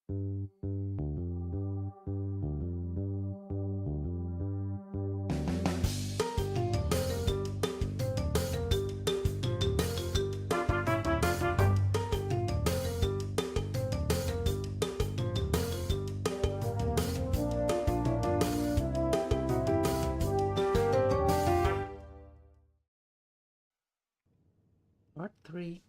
Part 3.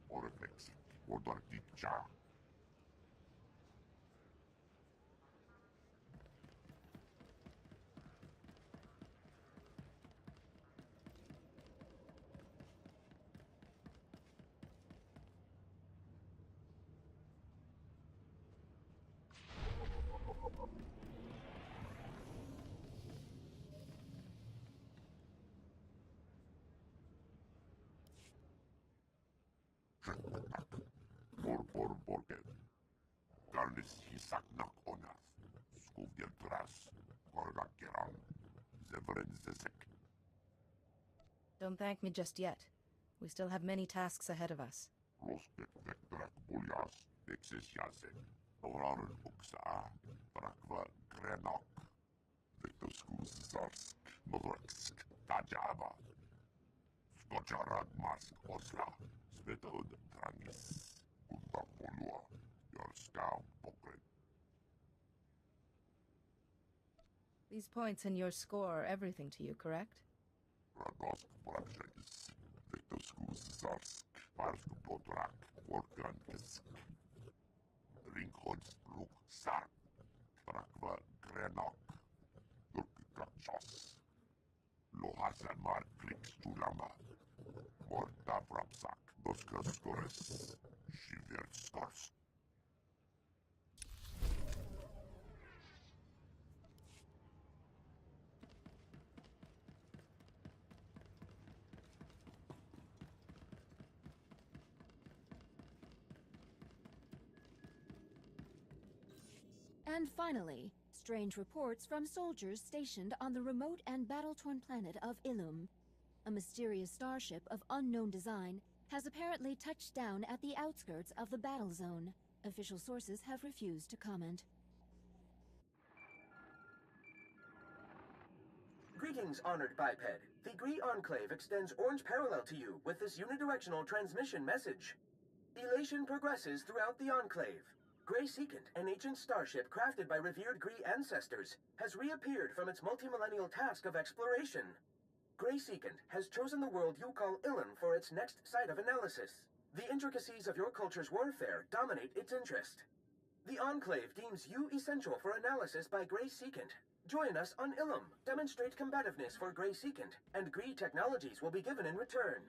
Orifex, Wodarticha. Borgen. Darnis hisaknak onas. Skuvdel tras. Korgakeran. Zevren zesek. Don't thank me just yet. We still have many tasks ahead of us. Rospek vektorak buljas. Exis jasek. Oraren uksa. Brakva grenok. Vektorskus zarsk. Modreksk. Tajaba. Skocharad mask osla. Svetod tranis. Untapolua. Your scout pokret. These points in your score are everything to you, correct? Radosk Braxis, Victorskus Zarsk, Parsk Potrak, Workankisk, Ringholz Ruk Sark, Brakva Grenok, Lurkikach Jos. Lohasan mar kliks tulama. Morta brapsak. Doskas skores. Shivert skors. And finally, strange reports from soldiers stationed on the remote and battle-torn planet of Illum. A mysterious starship of unknown design has apparently touched down at the outskirts of the battle zone. Official sources have refused to comment. Greetings, honored biped. The Gree Enclave extends orange parallel to you with this unidirectional transmission message. Elation progresses throughout the Enclave. Graceful, an ancient starship crafted by revered Gree ancestors, has reappeared from its multimillennial task of exploration. Graceful has chosen the world you call Illum for its next site of analysis. The intricacies of your culture's warfare dominate its interest. The Enclave deems you essential for analysis by Graceful. Join us on Illum, demonstrate combativeness for Graceful, and Gree technologies will be given in return.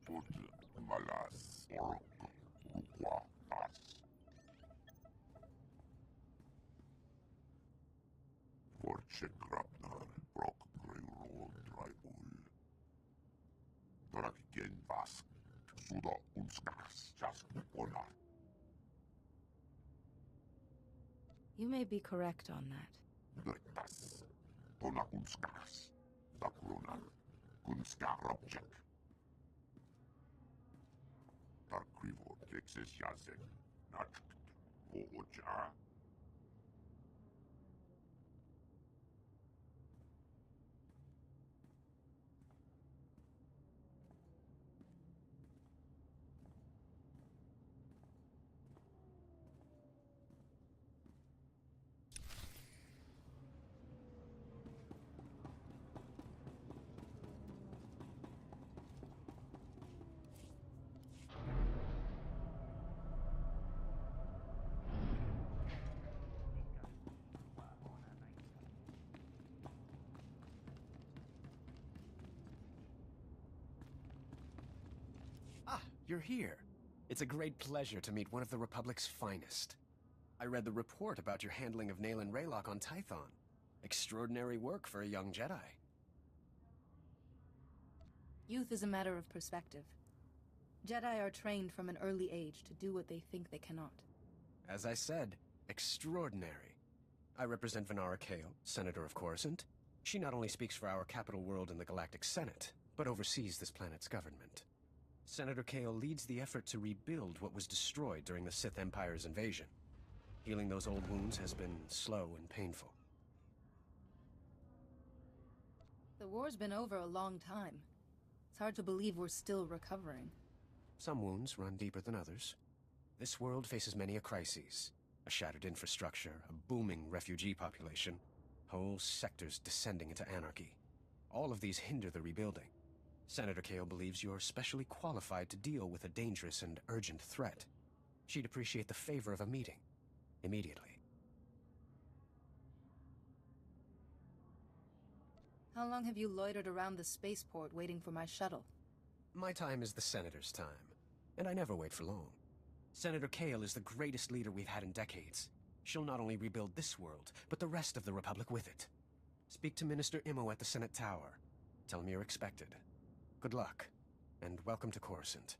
Put malas ork rukwa as. Vorche grabnar brok greyro dryul. Torak gen vask. Suda unskas just ona. You may be correct on that. Drektas. Tona unskas. Dakronan. Kunska robjek. Tarkrivo texas yazen. Natkt. Voja. Ah, you're here. It's a great pleasure to meet one of the Republic's finest. I read the report about your handling of Nayland Raylock on Tython. Extraordinary work for a young Jedi. Youth is a matter of perspective. Jedi are trained from an early age to do what they think they cannot. As I said, extraordinary. I represent Venara Kale, Senator of Coruscant. She not only speaks for our capital world in the Galactic Senate, but oversees this planet's government. Senator Kale leads the effort to rebuild what was destroyed during the Sith Empire's invasion. Healing those old wounds has been slow and painful. The war's been over a long time. It's hard to believe we're still recovering. Some wounds run deeper than others. This world faces many a crisis. A shattered infrastructure, a booming refugee population, whole sectors descending into anarchy. All of these hinder the rebuilding. Senator Kale believes you're specially qualified to deal with a dangerous and urgent threat. She'd appreciate the favor of a meeting. Immediately. How long have you loitered around the spaceport waiting for my shuttle? My time is the Senator's time, and I never wait for long. Senator Kale is the greatest leader we've had in decades. She'll not only rebuild this world, but the rest of the Republic with it. Speak to Minister Immo at the Senate Tower. Tell him you're expected. Good luck, and welcome to Coruscant.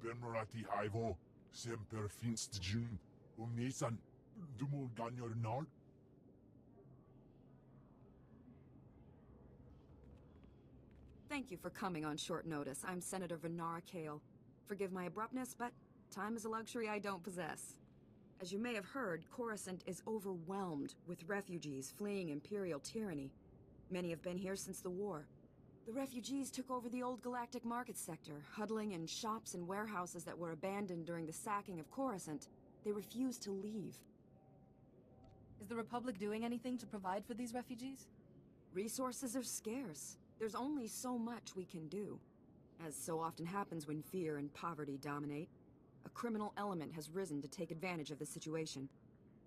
Benmerati Ivo, semper finst Jun, Nisan, Dumul Ganyor Nard. Thank you for coming on short notice. I'm Senator Venara Kale. Forgive my abruptness, but time is a luxury I don't possess. As you may have heard, Coruscant is overwhelmed with refugees fleeing Imperial tyranny. Many have been here since the war. The refugees took over the old galactic market sector, huddling in shops and warehouses that were abandoned during the sacking of Coruscant. They refused to leave. Is the Republic doing anything to provide for these refugees? Resources are scarce. There's only so much we can do. As so often happens when fear and poverty dominate, a criminal element has risen to take advantage of the situation.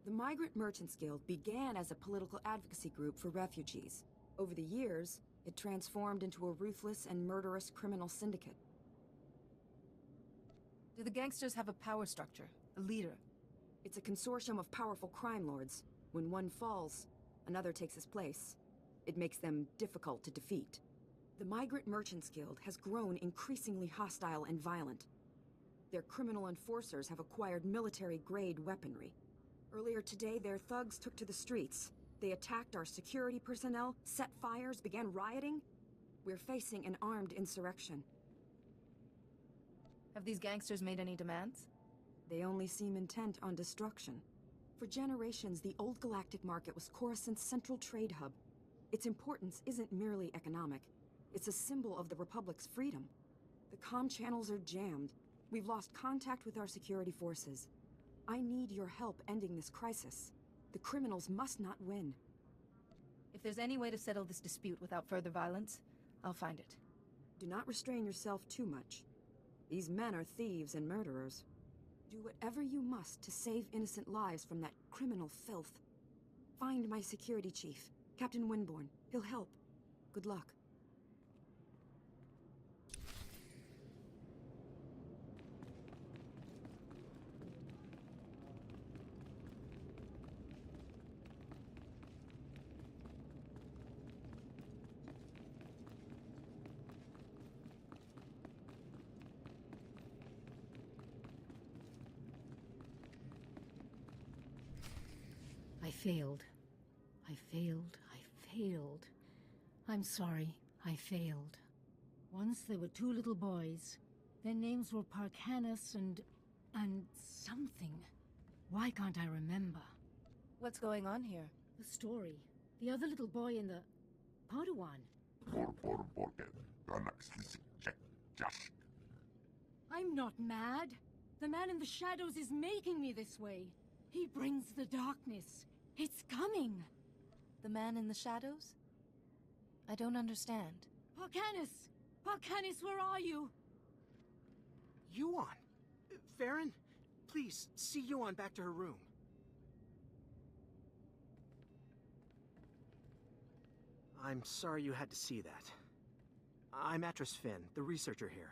The Migrant Merchants Guild began as a political advocacy group for refugees. Over the years, it transformed into a ruthless and murderous criminal syndicate. Do the gangsters have a power structure? A leader? It's a consortium of powerful crime lords. When one falls, another takes his place. It makes them difficult to defeat. The Migrant Merchants Guild has grown increasingly hostile and violent. Their criminal enforcers have acquired military-grade weaponry. Earlier today, their thugs took to the streets. They attacked our security personnel, set fires, began rioting. We're facing an armed insurrection. Have these gangsters made any demands? They only seem intent on destruction. For generations, the old galactic market was Coruscant's central trade hub. Its importance isn't merely economic. It's a symbol of the Republic's freedom. The comm channels are jammed. We've lost contact with our security forces. I need your help ending this crisis. The criminals must not win. If there's any way to settle this dispute without further violence, I'll find it. Do not restrain yourself too much. These men are thieves and murderers. Do whatever you must to save innocent lives from that criminal filth. Find my security chief, Captain Winborn. He'll help. Good luck. failed. I failed. I'm sorry, I failed. Once there were two little boys. Their names were Parcanus and something. Why can't I remember? What's going on here? The story. The other little boy in the Padawan. I'm not mad. The man in the shadows is making me this way. He brings the darkness. It's coming. The man in the shadows? I don't understand. Parcanus! Parcanus, where are you? Yuan! Farron, please, see Yuan back to her room. I'm sorry you had to see that. I'm Atris Finn, the researcher here.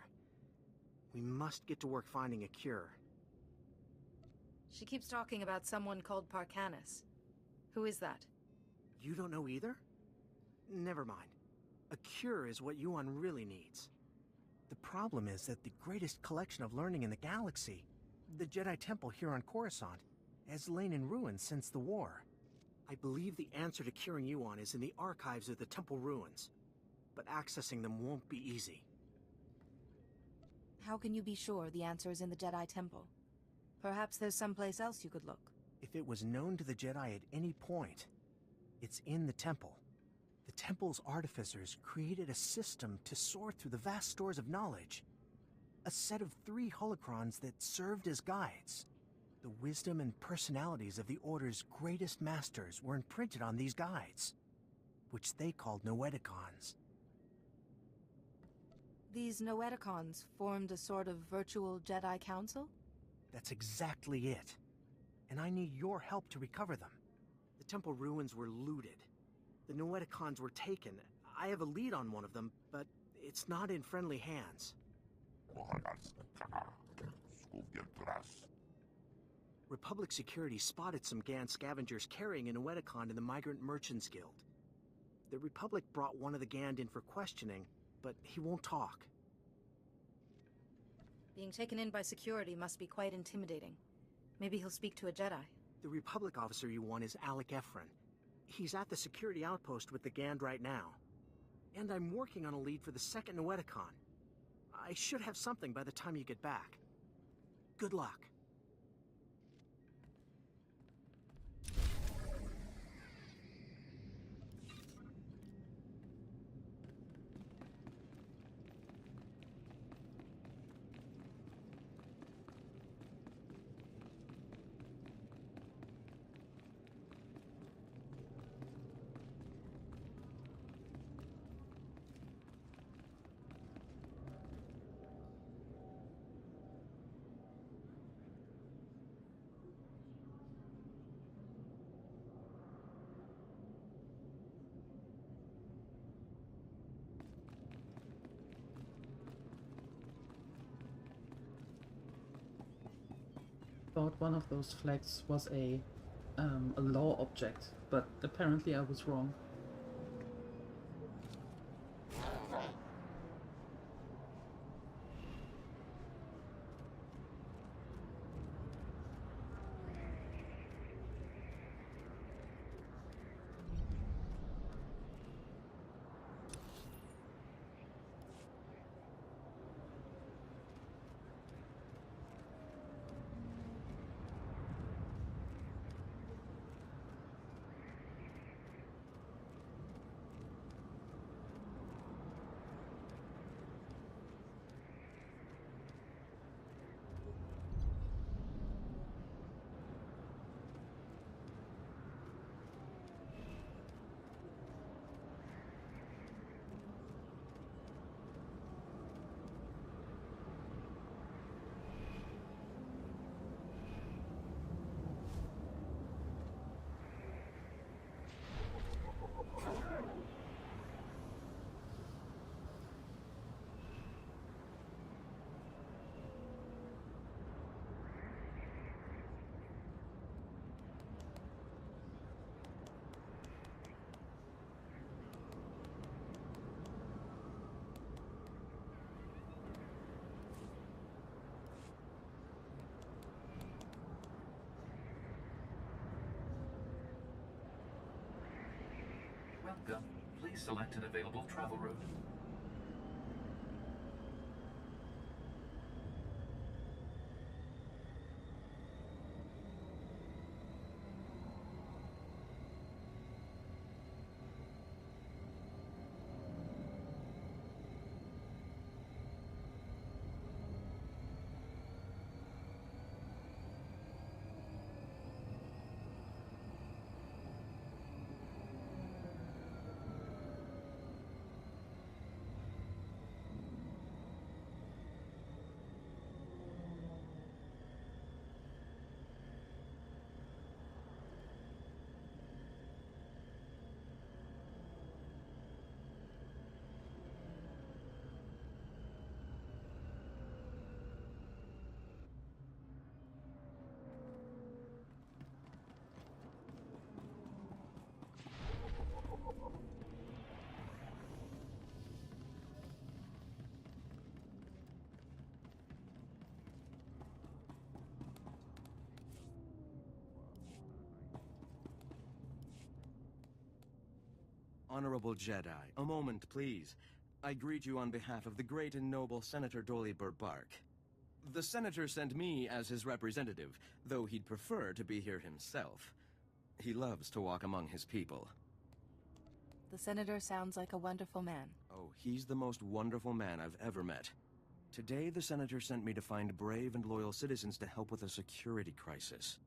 We must get to work finding a cure. She keeps talking about someone called Parcanus. Who is that? You don't know either? Never mind. A cure is what Yuan really needs. The problem is that the greatest collection of learning in the galaxy, the Jedi Temple here on Coruscant, has lain in ruins since the war. I believe the answer to curing Yuan is in the archives of the temple ruins, but accessing them won't be easy. How can you be sure the answer is in the Jedi Temple? Perhaps there's someplace else you could look. If it was known to the Jedi at any point, it's in the temple. The temple's artificers created a system to sort through the vast stores of knowledge. A set of 3 holocrons that served as guides. The wisdom and personalities of the Order's greatest masters were imprinted on these guides, which they called Noeticons. These Noeticons formed a sort of virtual Jedi Council? That's exactly it. And I need your help to recover them. The temple ruins were looted. The Noeticons were taken. I have a lead on one of them, but it's not in friendly hands. Republic security spotted some Gan scavengers carrying a Noeticon in the Migrant Merchants Guild. The Republic brought one of the Gand in for questioning, but he won't talk. Being taken in by security must be quite intimidating. Maybe he'll speak to a Jedi. The Republic officer you want is Alec Efron. He's at the security outpost with the Gand right now. And I'm working on a lead for the second Noeticon. I should have something by the time you get back. Good luck. Thought one of those flags was a law object, but apparently I was wrong. Welcome. Please select an available travel route. Honorable Jedi, a moment, please. I greet you on behalf of the great and noble Senator Dolly Burbark. The Senator sent me as his representative, though he'd prefer to be here himself. He loves to walk among his people. The Senator sounds like a wonderful man. Oh, he's the most wonderful man I've ever met. Today, the Senator sent me to find brave and loyal citizens to help with a security crisis.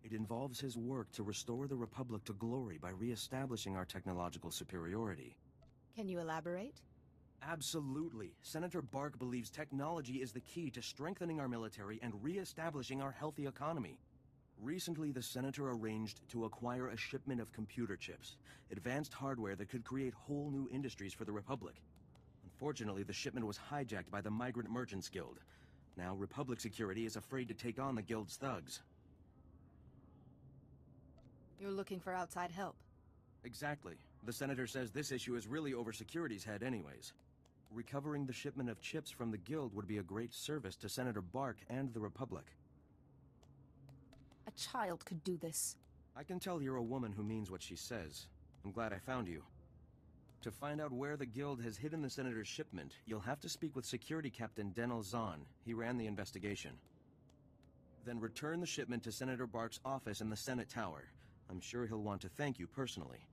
It involves his work to restore the Republic to glory by re-establishing our technological superiority. Can you elaborate? Absolutely. Senator Bark believes technology is the key to strengthening our military and re-establishing our healthy economy. Recently, the Senator arranged to acquire a shipment of computer chips, advanced hardware that could create whole new industries for the Republic. Unfortunately, the shipment was hijacked by the Migrant Merchants Guild. Now, Republic security is afraid to take on the Guild's thugs. You're looking for outside help. Exactly. The Senator says this issue is really over security's head anyways. Recovering the shipment of chips from the Guild would be a great service to Senator Bark and the Republic. A child could do this. I can tell you're a woman who means what she says. I'm glad I found you. To find out where the Guild has hidden the Senator's shipment, you'll have to speak with Security Captain Denel Zahn. He ran the investigation. Then return the shipment to Senator Bark's office in the Senate Tower. I'm sure he'll want to thank you personally.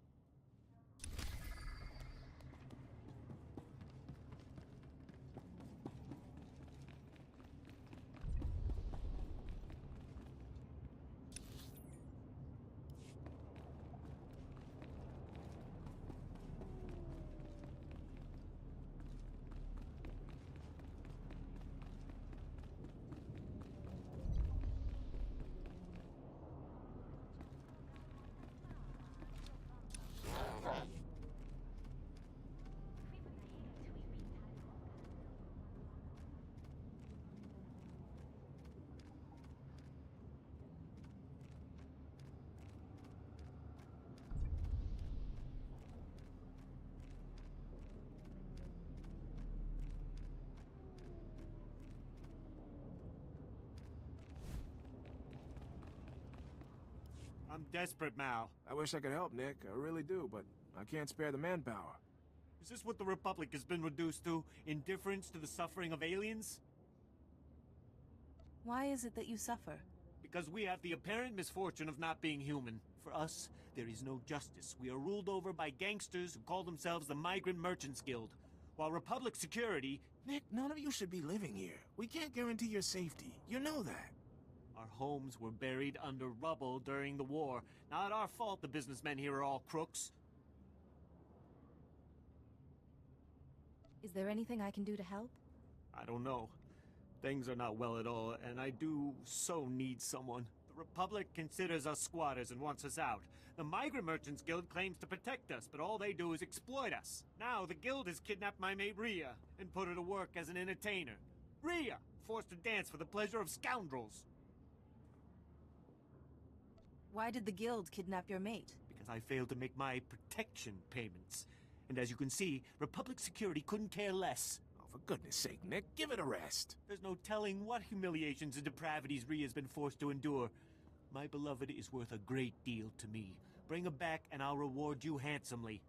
I'm desperate, Mal. I wish I could help, Nick. I really do, but I can't spare the manpower. Is this what the Republic has been reduced to? Indifference to the suffering of aliens? Why is it that you suffer? Because we have the apparent misfortune of not being human. For us, there is no justice. We are ruled over by gangsters who call themselves the Migrant Merchants Guild. While Republic security... Nick, none of you should be living here. We can't guarantee your safety. You know that. Our homes were buried under rubble during the war. Not our fault the businessmen here are all crooks. Is there anything I can do to help? I don't know. Things are not well at all, and I do so need someone. The Republic considers us squatters and wants us out. The Migrant Merchants Guild claims to protect us, but all they do is exploit us. Now the Guild has kidnapped my mate Rhea and put her to work as an entertainer. Rhea, forced to dance for the pleasure of scoundrels. Why did the Guild kidnap your mate? Because I failed to make my protection payments. And as you can see, Republic security couldn't care less. Oh, for goodness sake, Nick, give it a rest. There's no telling what humiliations and depravities Rhea's been forced to endure. My beloved is worth a great deal to me. Bring her back and I'll reward you handsomely.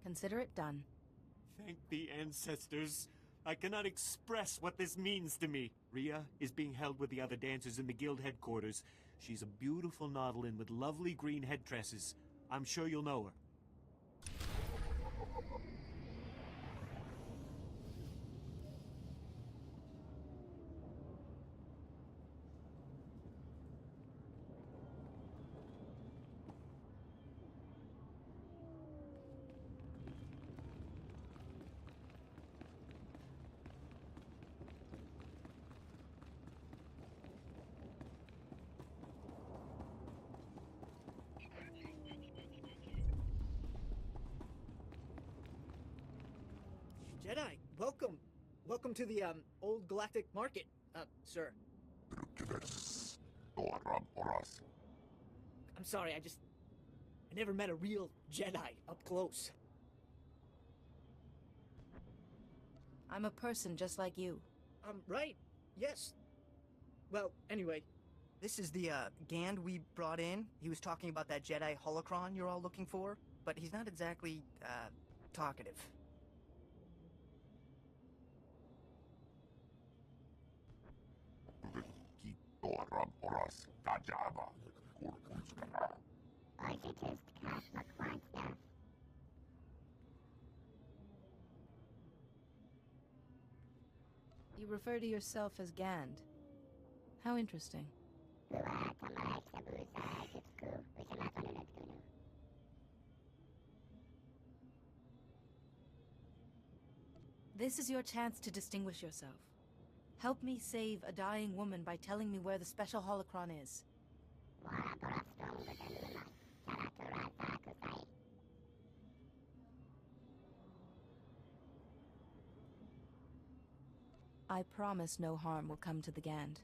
Consider it done. Thank the ancestors. I cannot express what this means to me. Rhea is being held with the other dancers in the guild headquarters. She's a beautiful Nautilin with lovely green head tresses. I'm sure you'll know her. Jedi, welcome. Welcome to the, Old Galactic Market, sir. I'm sorry, I never met a real Jedi up close. I'm a person just like you. Right. Yes. Well, anyway. This is the, Gand we brought in. He was talking about that Jedi holocron you're all looking for, but he's not exactly, talkative. You refer to yourself as Gand. How interesting. This is your chance to distinguish yourself. Help me save a dying woman by telling me where the special holocron is. I promise no harm will come to the Gand.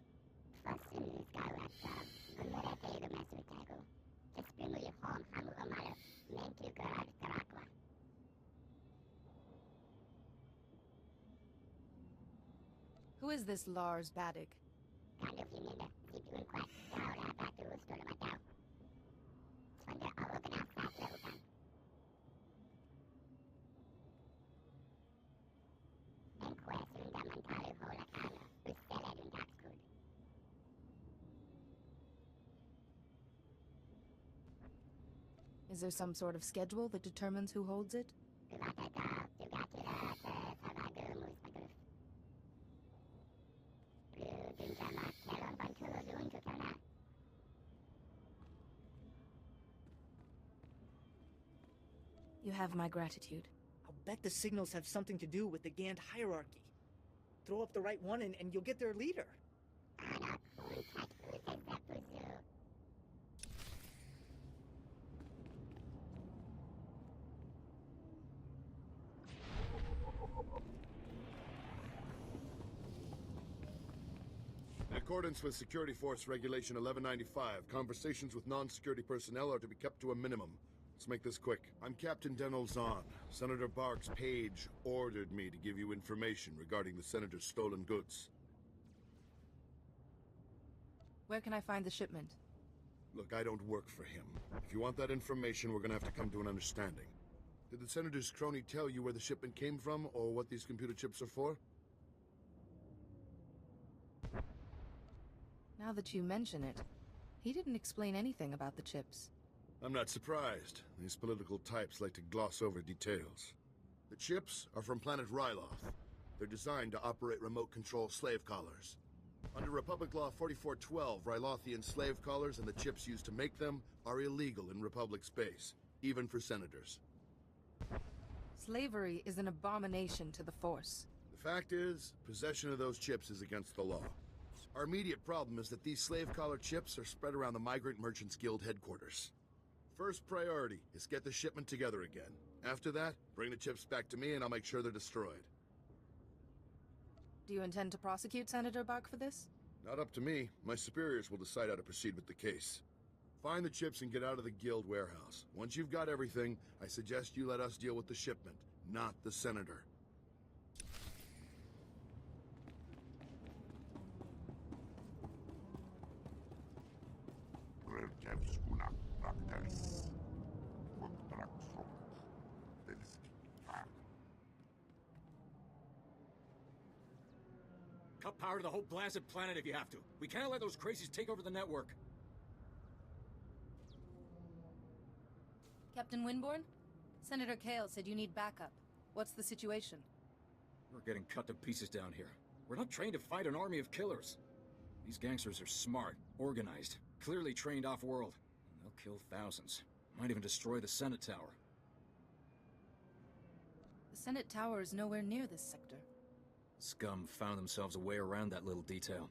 Who is this Lars Baddick? Is there some sort of schedule that determines who holds it? You have my gratitude. I'll bet the signals have something to do with the Gand hierarchy. Throw up the right one and you'll get their leader. In accordance with Security Force Regulation 1195, conversations with non-security personnel are to be kept to a minimum. Let's make this quick. I'm Captain Denel Zahn. Senator Bark's page ordered me to give you information regarding the Senator's stolen goods. Where can I find the shipment? Look, I don't work for him. If you want that information, we're gonna have to come to an understanding. Did the Senator's crony tell you where the shipment came from, or what these computer chips are for? Now that you mention it, he didn't explain anything about the chips. I'm not surprised. These political types like to gloss over details. The chips are from planet Ryloth. They're designed to operate remote control slave collars. Under Republic Law 4412, Rylothian slave collars and the chips used to make them are illegal in Republic space, even for senators. Slavery is an abomination to the Force. The fact is, possession of those chips is against the law. Our immediate problem is that these slave collar chips are spread around the Migrant Merchants Guild headquarters. First priority is get the shipment together again. After that, bring the chips back to me and I'll make sure they're destroyed. Do you intend to prosecute Senator Bark for this? Not up to me. My superiors will decide how to proceed with the case. Find the chips and get out of the guild warehouse. Once you've got everything, I suggest you let us deal with the shipment, not the Senator. Cut power to the whole blasted planet if you have to. We can't let those crazies take over the network. Captain Winborn? Senator Kale said you need backup. What's the situation? We're getting cut to pieces down here. We're not trained to fight an army of killers. These gangsters are smart, organized, clearly trained off-world. They'll kill thousands. Might even destroy the Senate Tower. The Senate Tower is nowhere near this sector. Scum found themselves a way around that little detail.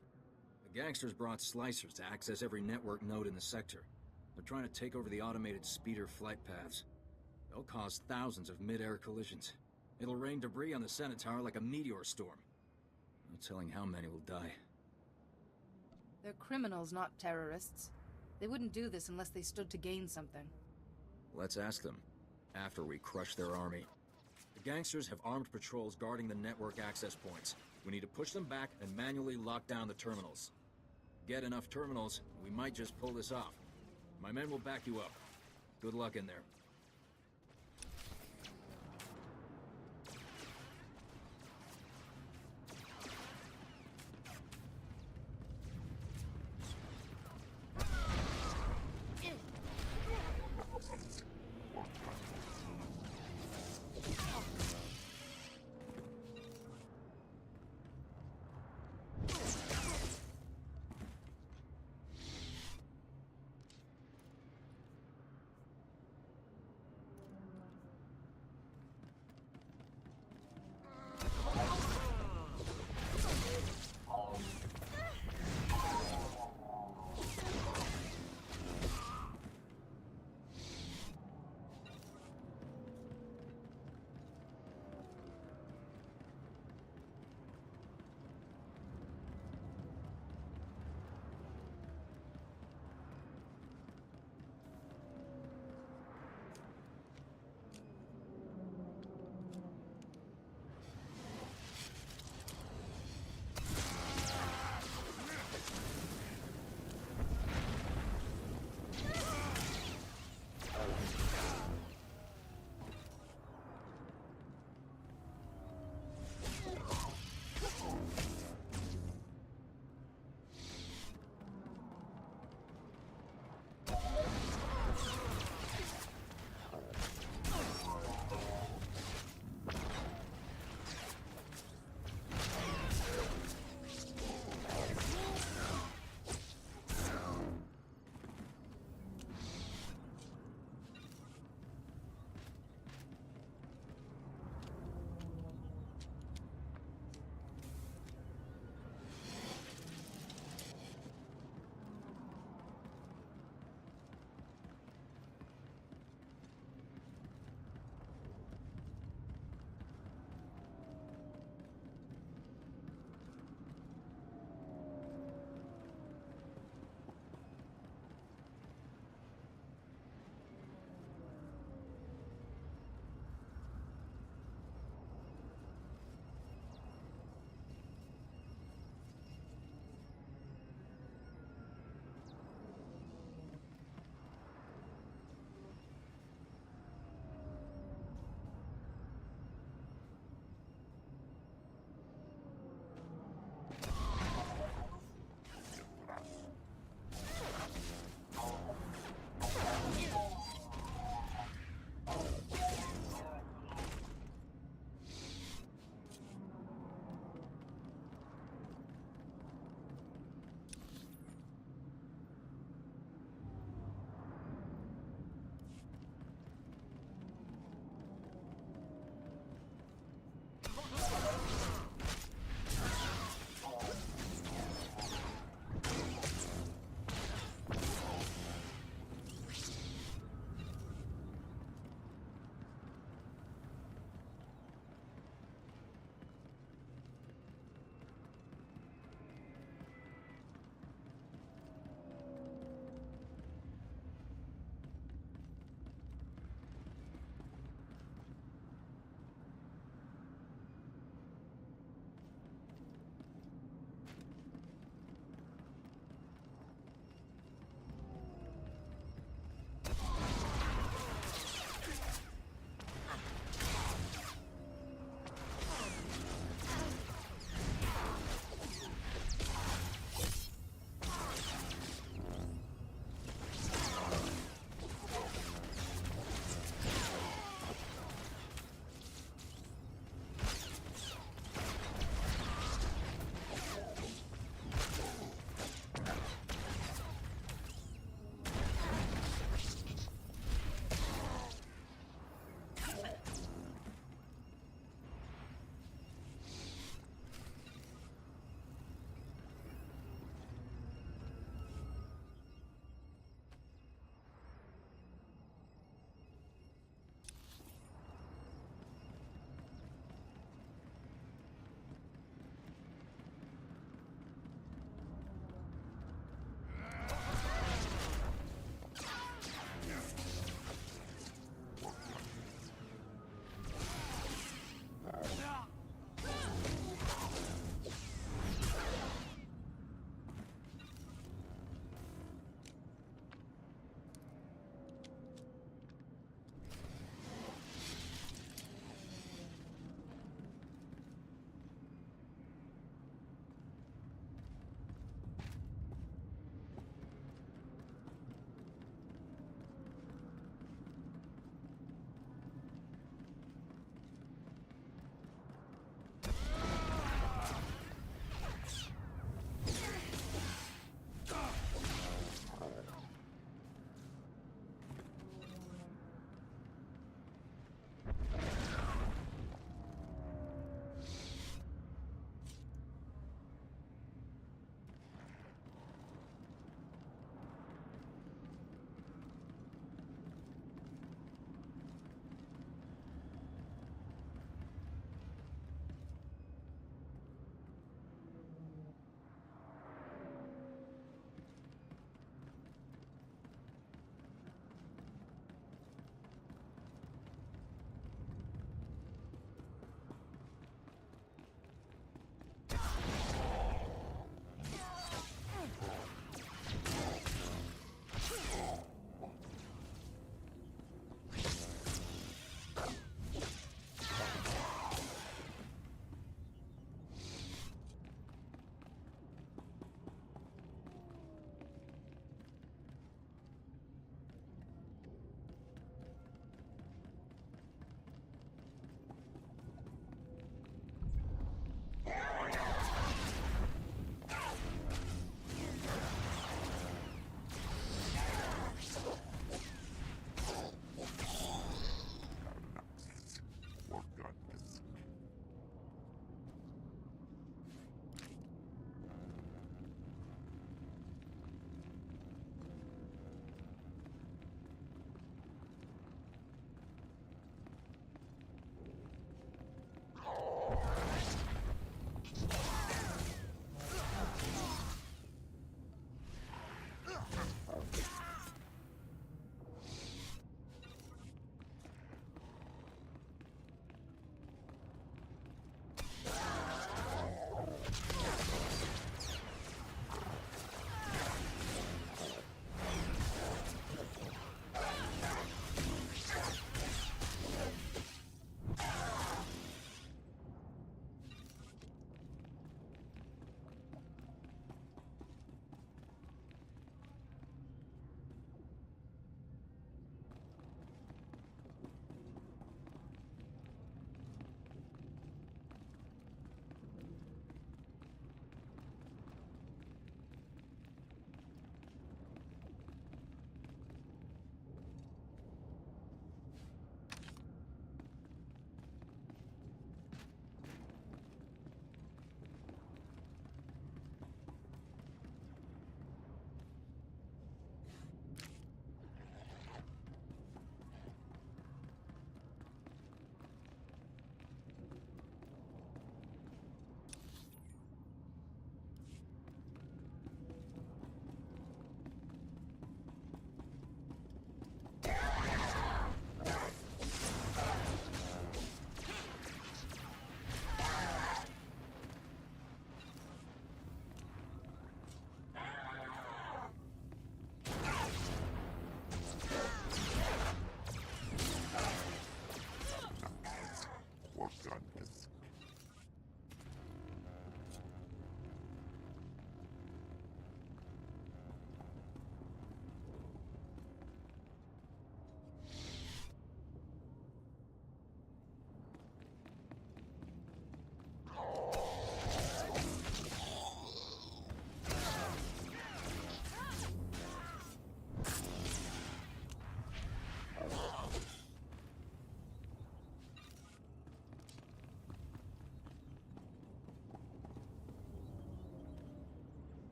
The gangsters brought slicers to access every network node in the sector. They're trying to take over the automated speeder flight paths. They'll cause thousands of mid-air collisions. It'll rain debris on the Senate Tower like a meteor storm. No telling how many will die. They're criminals, not terrorists. They wouldn't do this unless they stood to gain something. Let's ask them, after we crush their army. The gangsters have armed patrols guarding the network access points. We need to push them back and manually lock down the terminals. Get enough terminals, we might just pull this off. My men will back you up. Good luck in there.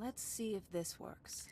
Let's see if this works.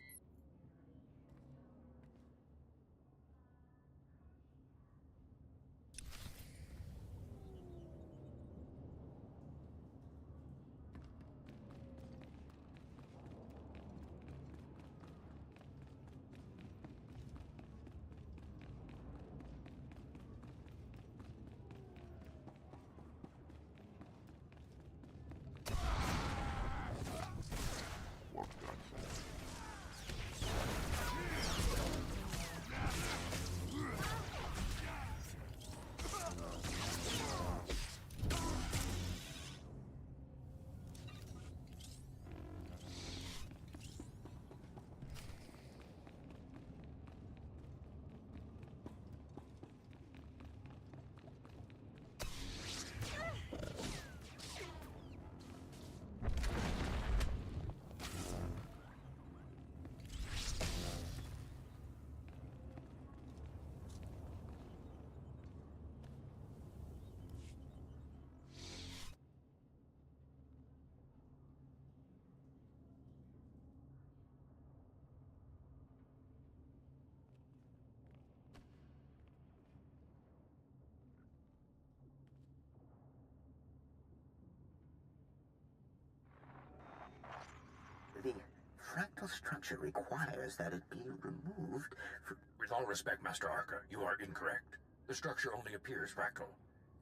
The fractal structure requires that it be removed for... With all respect, Master Arca, you are incorrect. The structure only appears fractal.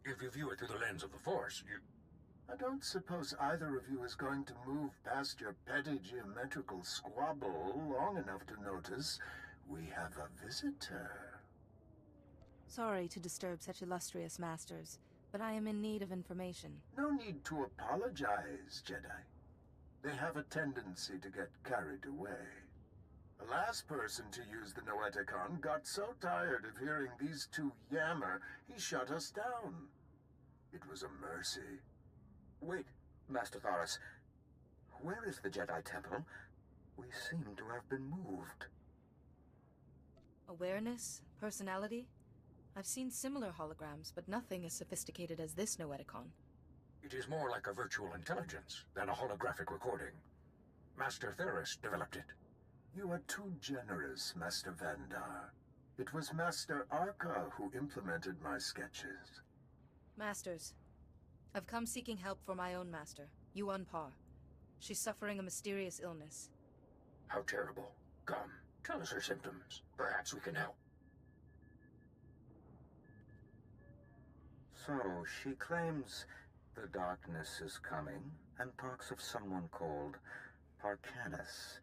If you view it through the lens of the Force, you... I don't suppose either of you is going to move past your petty geometrical squabble long enough to notice we have a visitor. Sorry to disturb such illustrious masters, but I am in need of information. No need to apologize, Jedi. They have a tendency to get carried away. The last person to use the Noeticon got so tired of hearing these two yammer, he shut us down. It was a mercy. Wait, Master Thoris. Where is the Jedi Temple? We seem to have been moved. Awareness? Personality? I've seen similar holograms, but nothing as sophisticated as this Noeticon. It is more like a virtual intelligence than a holographic recording. Master Theris developed it. You are too generous, Master Vandar. It was Master Arca who implemented my sketches. Masters, I've come seeking help for my own master, Yuan Par. She's suffering a mysterious illness. How terrible. Come, tell us her symptoms. Perhaps we can help. So, she claims the darkness is coming, and talks of someone called Parcanus,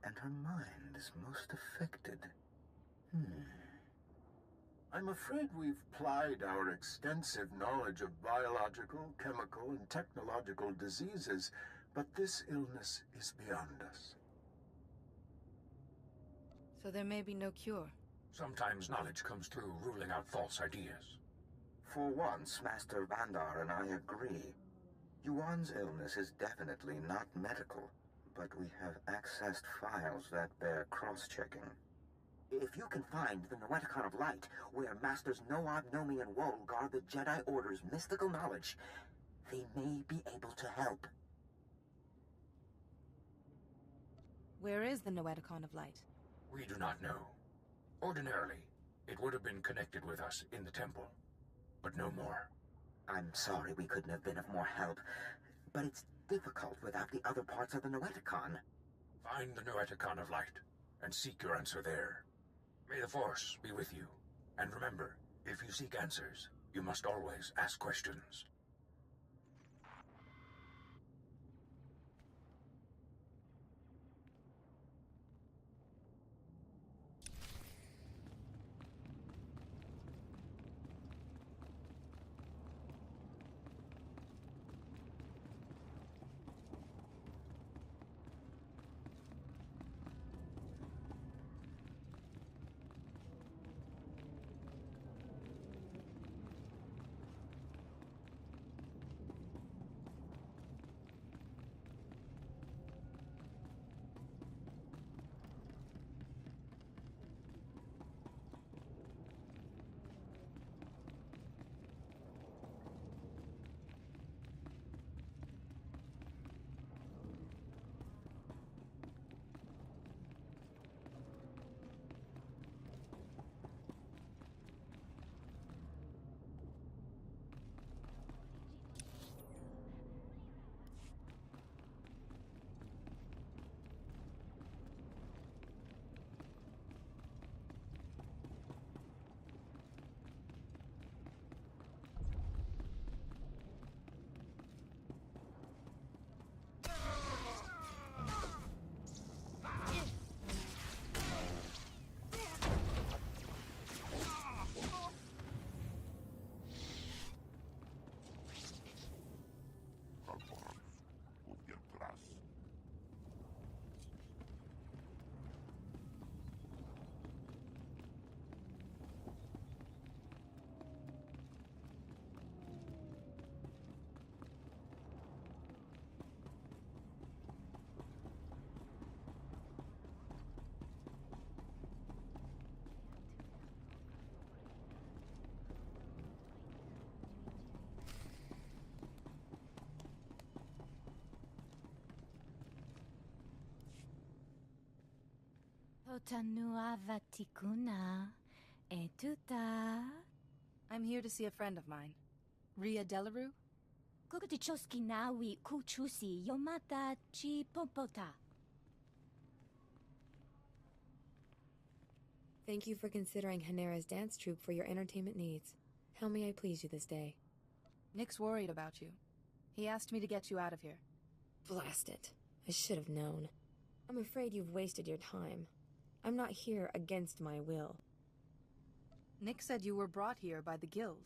and her mind is most affected. I'm afraid we've plied our extensive knowledge of biological, chemical, and technological diseases, but this illness is beyond us. So there may be no cure. Sometimes knowledge comes through ruling out false ideas. For once, Master Vandar and I agree. Yuan's illness is definitely not medical, but we have accessed files that bear cross-checking. If you can find the Noeticon of Light, where Masters Noab, Nomi, and Woe guard the Jedi Order's mystical knowledge, they may be able to help. Where is the Noeticon of Light? We do not know. Ordinarily, it would have been connected with us in the temple, but no more. I'm sorry we couldn't have been of more help, but it's difficult without the other parts of the Noeticon. Find the Noeticon of Light, and seek your answer there. May the Force be with you. And remember, if you seek answers, you must always ask questions. Totanua vatikuna etuta. I'm here to see a friend of mine. Ria Delarue? Kukutichoski nawi kuchusi yomata chi popota. Thank you for considering Hanera's dance troupe for your entertainment needs. How may I please you this day? Nick's worried about you. He asked me to get you out of here. Blast it. I should have known. I'm afraid you've wasted your time. I'm not here against my will. Nick said you were brought here by the guild.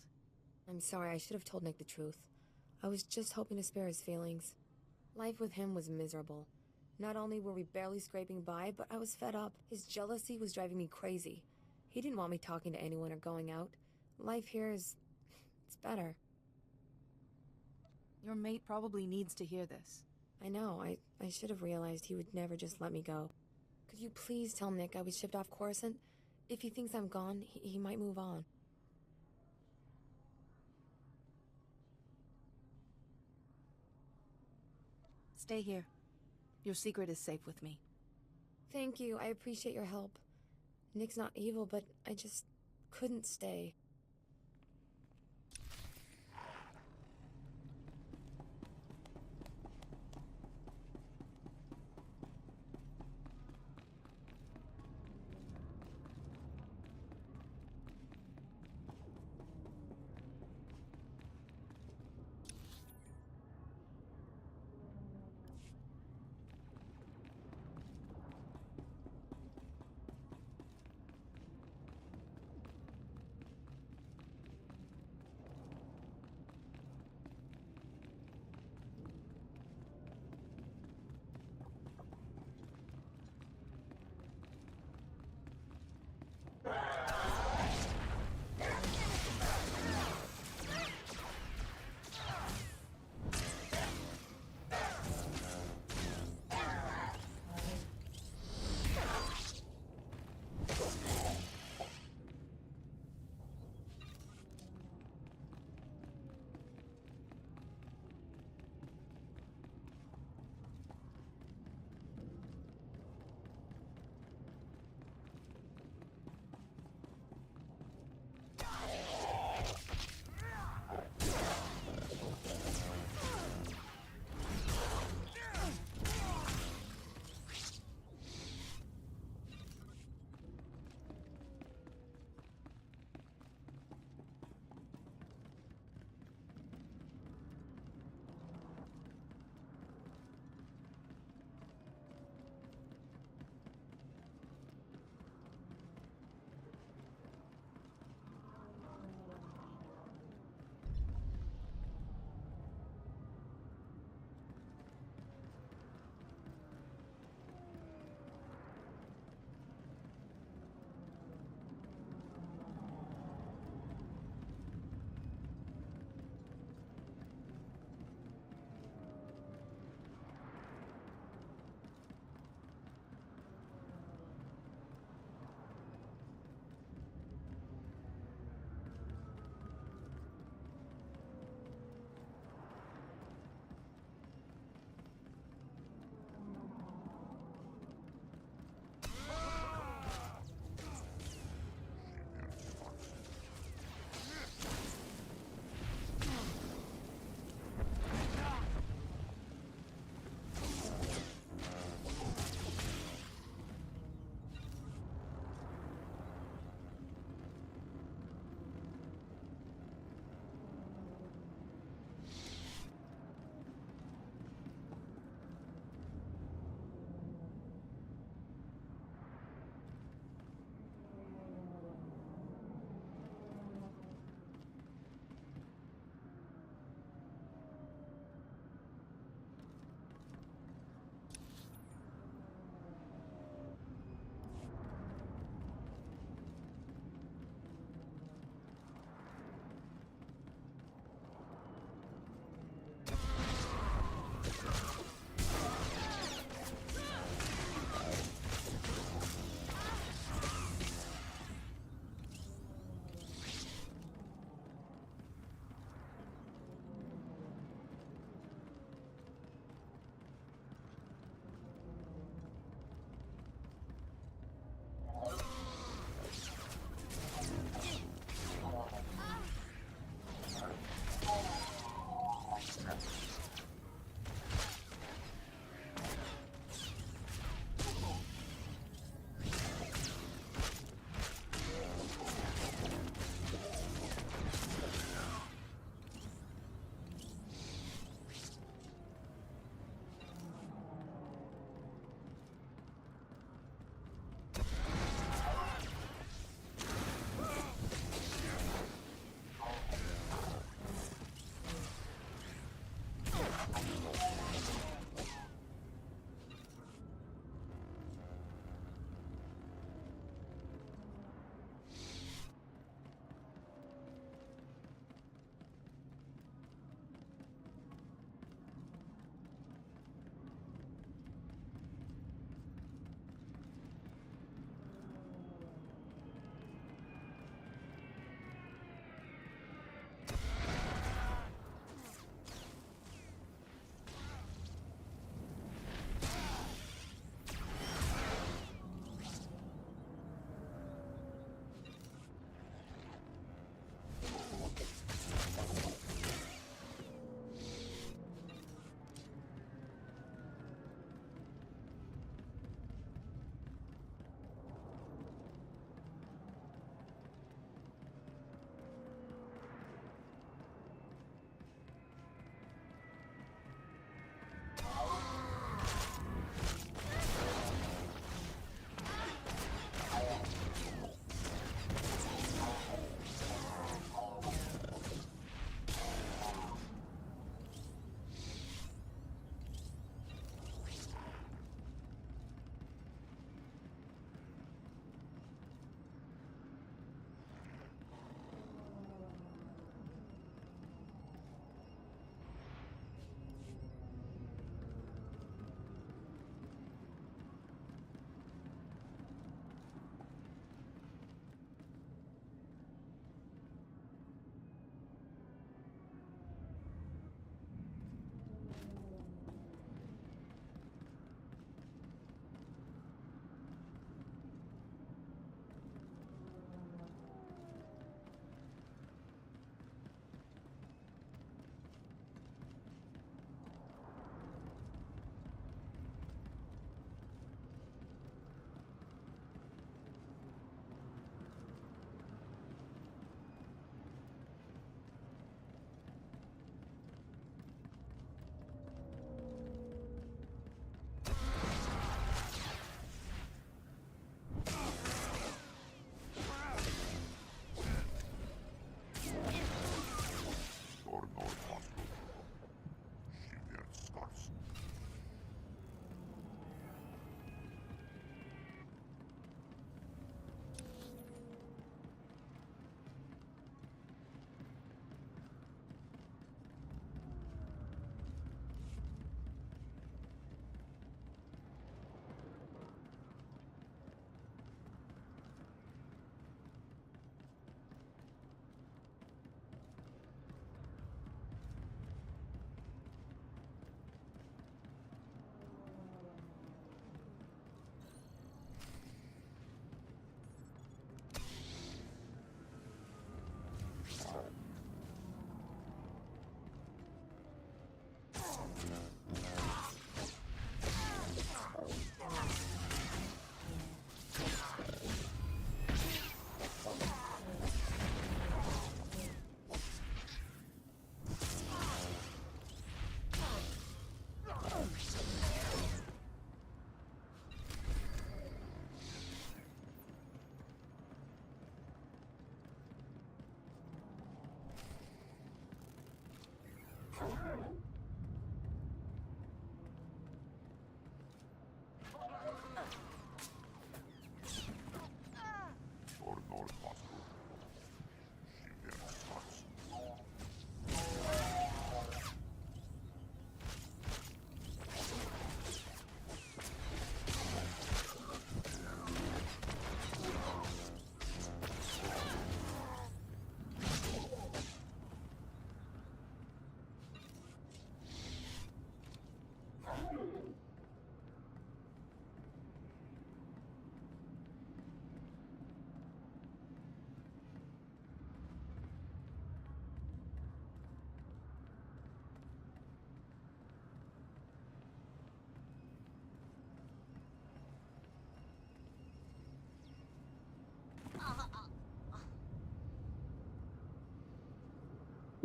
I'm sorry, I should have told Nick the truth. I was just hoping to spare his feelings. Life with him was miserable. Not only were we barely scraping by, but I was fed up. His jealousy was driving me crazy. He didn't want me talking to anyone or going out. Life here is... it's better. Your mate probably needs to hear this. I know, I should have realized he would never just let me go. Could you please tell Nick I was shipped off Coruscant? If he thinks I'm gone, he might move on. Stay here. Your secret is safe with me. Thank you, I appreciate your help. Nick's not evil, but I just couldn't stay.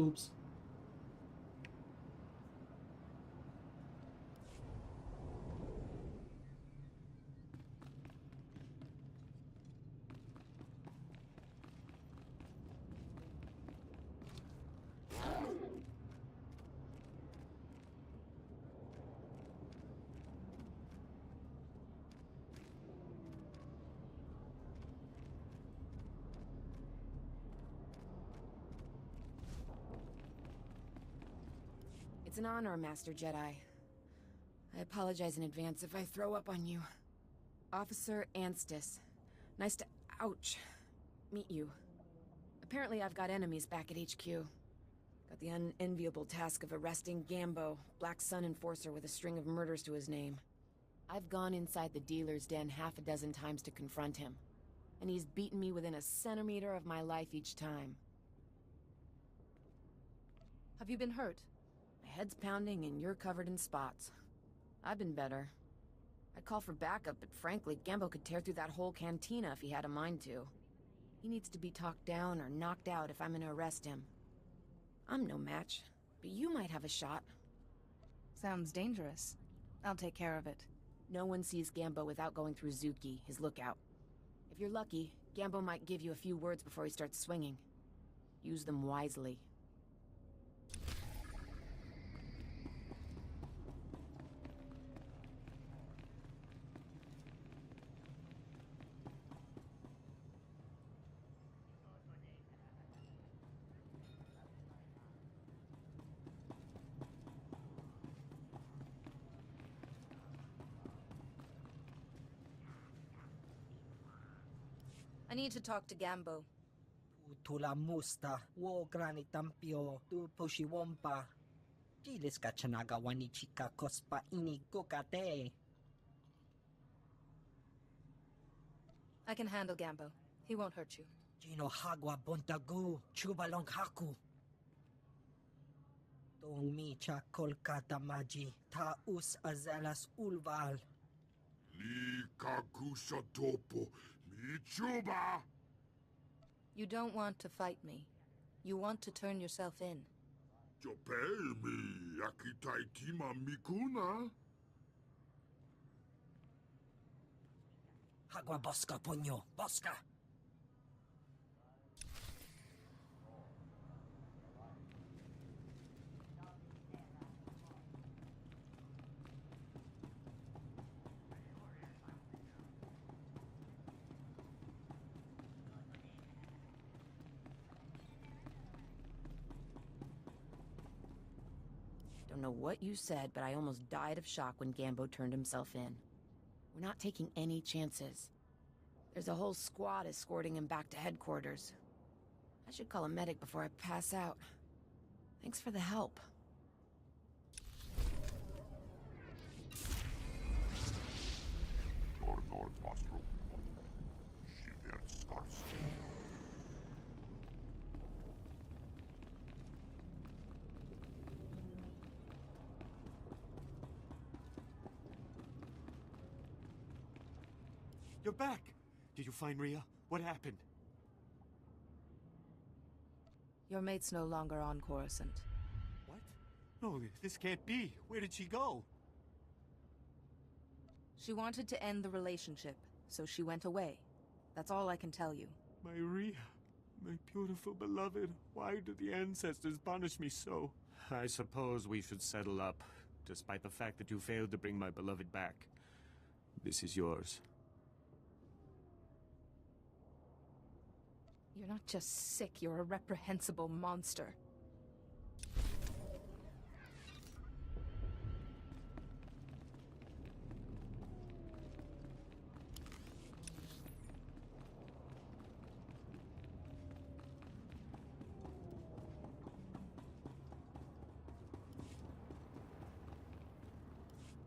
Oops. It's an honor, Master Jedi. I apologize in advance if I throw up on you. Officer Anstis. Nice to, ouch, meet you. Apparently I've got enemies back at HQ. Got the unenviable task of arresting Gambo, Black Sun Enforcer with a string of murders to his name. I've gone inside the dealer's den half a dozen times to confront him, and he's beaten me within a centimeter of my life each time. Have you been hurt? My head's pounding and you're covered in spots. I've been better. I'd call for backup, but frankly, Gambo could tear through that whole cantina if he had a mind to. He needs to be talked down or knocked out if I'm gonna arrest him. I'm no match, but you might have a shot. Sounds dangerous. I'll take care of it. No one sees Gambo without going through Zuki, his lookout. If you're lucky, Gambo might give you a few words before he starts swinging. Use them wisely. I need to talk to Gambo. Tula musta, wo granitampio, tu pushiwompa. Gilis ka chanaga wani chika kospa ini gokate. I can handle Gambo. He won't hurt you. Gino hagwa bontagu, chubalong haku. Tong micha kolkata maji, ta us azelas ulval. Li kakusha topo, michuba! You don't want to fight me. You want to turn yourself in. Jopei mi, akitaitima mikuna? Hagwa bosca puño, bosca. Don't know what you said, but I almost died of shock when Gambo turned himself in. We're not taking any chances. There's a whole squad escorting him back to headquarters. I should call a medic before I pass out. Thanks for the help. You're back! Did you find Rhea? What happened? Your mate's no longer on Coruscant. What? No, this can't be. Where did she go? She wanted to end the relationship, so she went away. That's all I can tell you. My Rhea, my beautiful beloved, why do the ancestors punish me so? I suppose we should settle up, despite the fact that you failed to bring my beloved back. This is yours. You're not just sick, you're a reprehensible monster.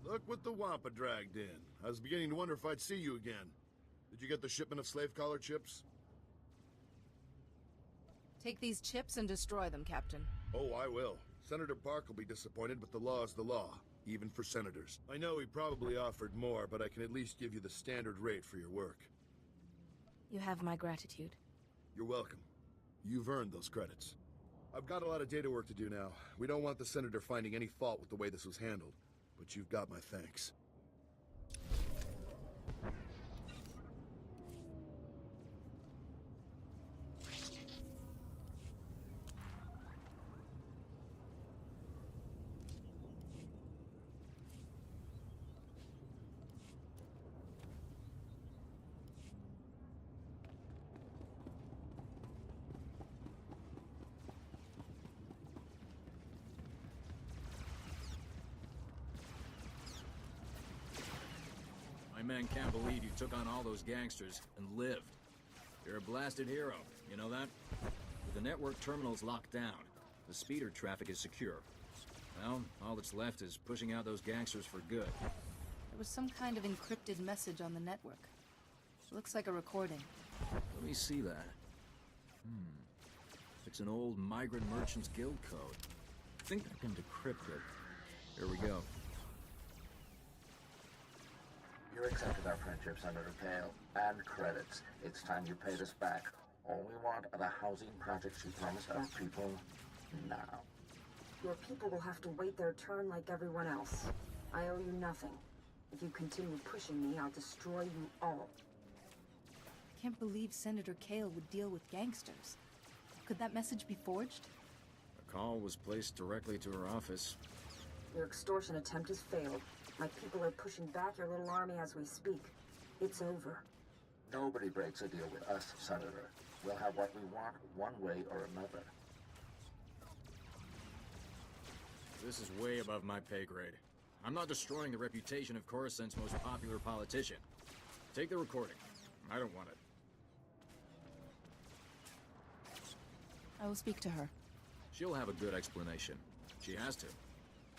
Look what the Wampa dragged in. I was beginning to wonder if I'd see you again. Did you get the shipment of slave collar chips? Take these chips and destroy them, Captain. Oh, I will. Senator Park will be disappointed, but the law is the law, even for senators. I know he probably offered more, but I can at least give you the standard rate for your work. You have my gratitude. You're welcome. You've earned those credits. I've got a lot of data work to do now. We don't want the Senator finding any fault with the way this was handled. But you've got my thanks. My men can't believe you took on all those gangsters and lived. You're a blasted hero, you know that? With the network terminals locked down, the speeder traffic is secure. Well, all that's left is pushing out those gangsters for good. There was some kind of encrypted message on the network. Looks like a recording. Let me see that. It's an old Migrant Merchants Guild code. I think I can decrypt it. Here we go. You accepted our friendship, Senator Kale, and credits. It's time you paid us back. All we want are the housing projects you promised our people now. Your people will have to wait their turn like everyone else. I owe you nothing. If you continue pushing me, I'll destroy you all. I can't believe Senator Kale would deal with gangsters. Could that message be forged? A call was placed directly to her office. Your extortion attempt has failed. My people are pushing back your little army as we speak. It's over. Nobody breaks a deal with us, Senator. We'll have what we want one way or another. This is way above my pay grade. I'm not destroying the reputation of Coruscant's most popular politician. Take the recording. I don't want it. I will speak to her. She'll have a good explanation. She has to.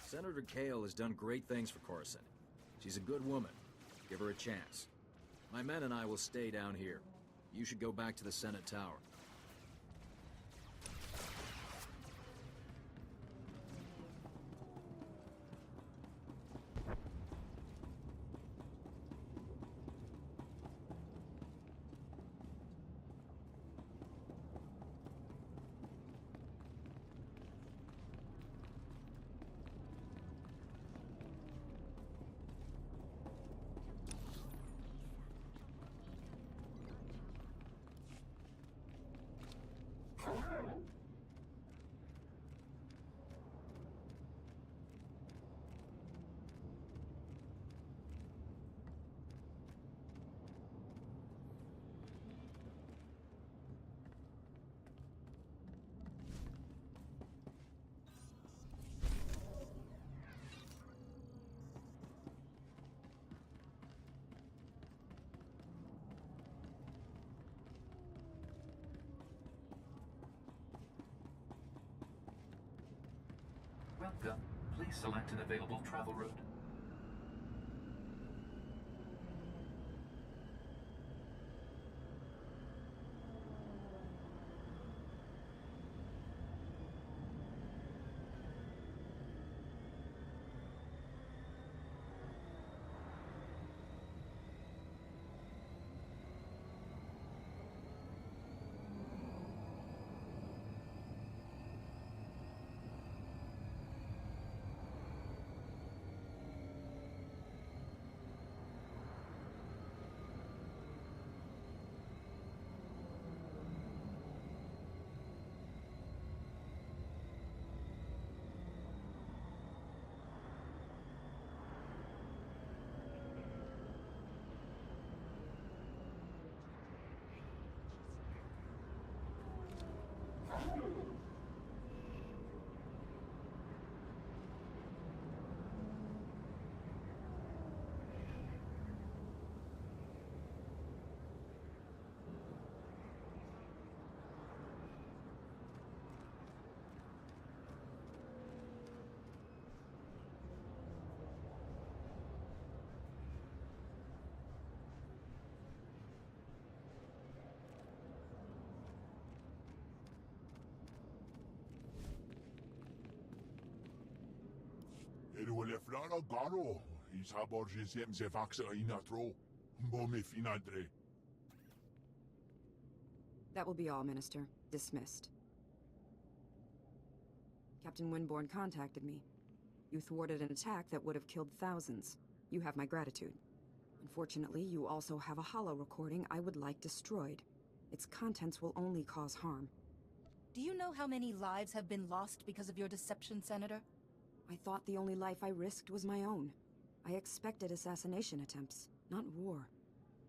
Senator Kale has done great things for Coruscant. She's a good woman. Give her a chance. My men and I will stay down here. You should go back to the Senate Tower. Welcome. Please select an available travel route. Ele flora garo. Isa borgesem ze vaxa inatro. Bome finadre. That will be all, Minister. Dismissed. Captain Winborn contacted me. You thwarted an attack that would have killed thousands. You have my gratitude. Unfortunately, you also have a holo recording I would like destroyed. Its contents will only cause harm. Do you know how many lives have been lost because of your deception, Senator? I thought the only life I risked was my own. I expected assassination attempts, not war.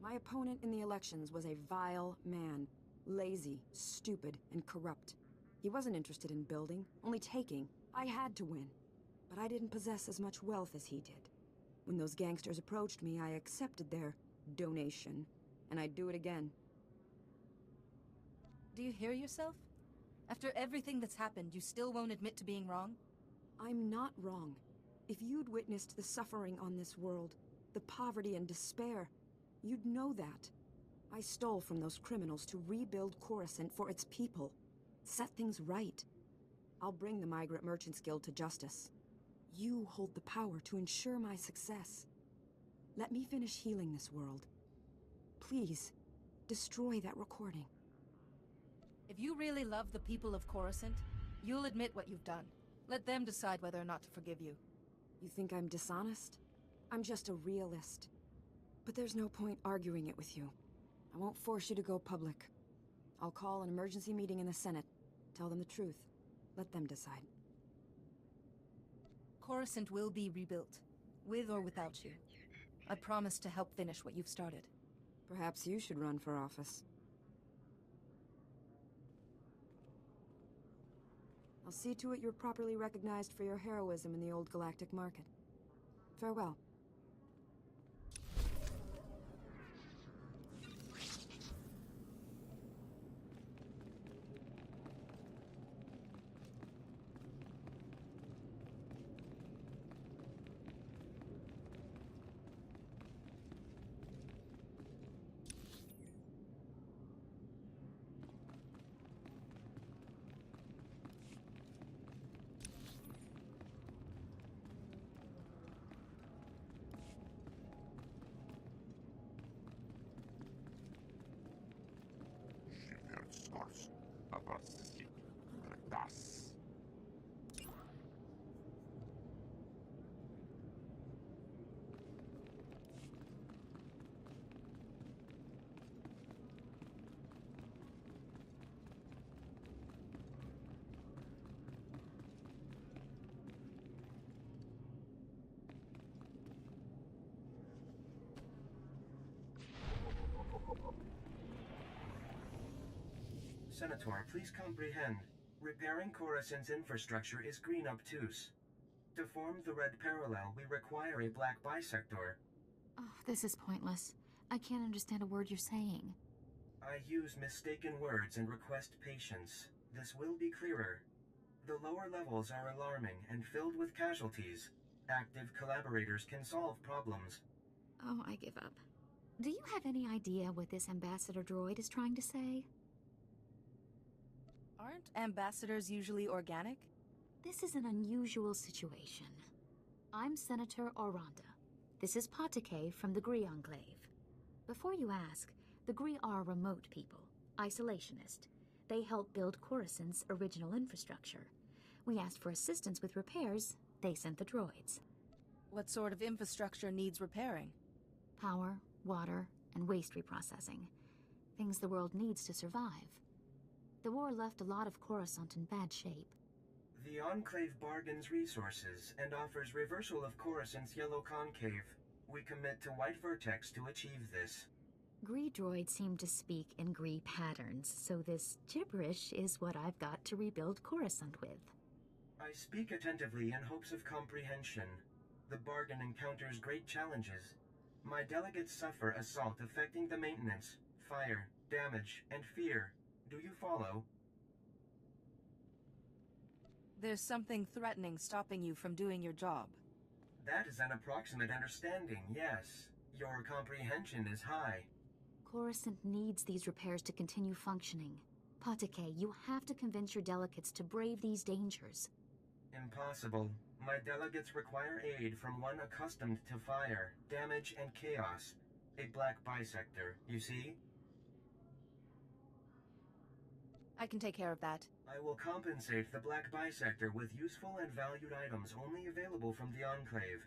My opponent in the elections was a vile man. Lazy, stupid, and corrupt. He wasn't interested in building, only taking. I had to win. But I didn't possess as much wealth as he did. When those gangsters approached me, I accepted their donation. And I'd do it again. Do you hear yourself? After everything that's happened, you still won't admit to being wrong? I'm not wrong. If you'd witnessed the suffering on this world, the poverty and despair, you'd know that. I stole from those criminals to rebuild Coruscant for its people. Set things right. I'll bring the Migrant Merchants Guild to justice. You hold the power to ensure my success. Let me finish healing this world. Please, destroy that recording. If you really love the people of Coruscant, you'll admit what you've done. Let them decide whether or not to forgive you. You think I'm dishonest? I'm just a realist. But there's no point arguing it with you. I won't force you to go public. I'll call an emergency meeting in the Senate. Tell them the truth. Let them decide. Coruscant will be rebuilt, with or without you. I promise to help finish what you've started. Perhaps you should run for office. I'll see to it you're properly recognized for your heroism in the old galactic market. Farewell. Senator, please comprehend. Repairing Coruscant's infrastructure is green obtuse. To form the red parallel, we require a black bisector. Oh, this is pointless. I can't understand a word you're saying. I use mistaken words and request patience. This will be clearer. The lower levels are alarming and filled with casualties. Active collaborators can solve problems. Oh, I give up. Do you have any idea what this ambassador droid is trying to say? Aren't ambassadors usually organic? This is an unusual situation. I'm Senator Oranda. This is Patake from the Gree Enclave. Before you ask, the Gree are remote people, isolationist. They help build Coruscant's original infrastructure. We asked for assistance with repairs. They sent the droids. What sort of infrastructure needs repairing? Power, water, and waste reprocessing. Things the world needs to survive. The war left a lot of Coruscant in bad shape. The Enclave bargains resources and offers reversal of Coruscant's yellow concave. We commit to White Vertex to achieve this. Gree droids seem to speak in Gree patterns, so this gibberish is what I've got to rebuild Coruscant with. I speak attentively in hopes of comprehension. The bargain encounters great challenges. My delegates suffer assault affecting the maintenance, fire, damage, and fear. Do you follow? There's something threatening stopping you from doing your job. That is an approximate understanding, yes. Your comprehension is high. Coruscant needs these repairs to continue functioning. Patake, you have to convince your delegates to brave these dangers. Impossible. My delegates require aid from one accustomed to fire, damage, and chaos. A black bisector, you see? I can take care of that. I will compensate the Black Bisector with useful and valued items only available from the Enclave.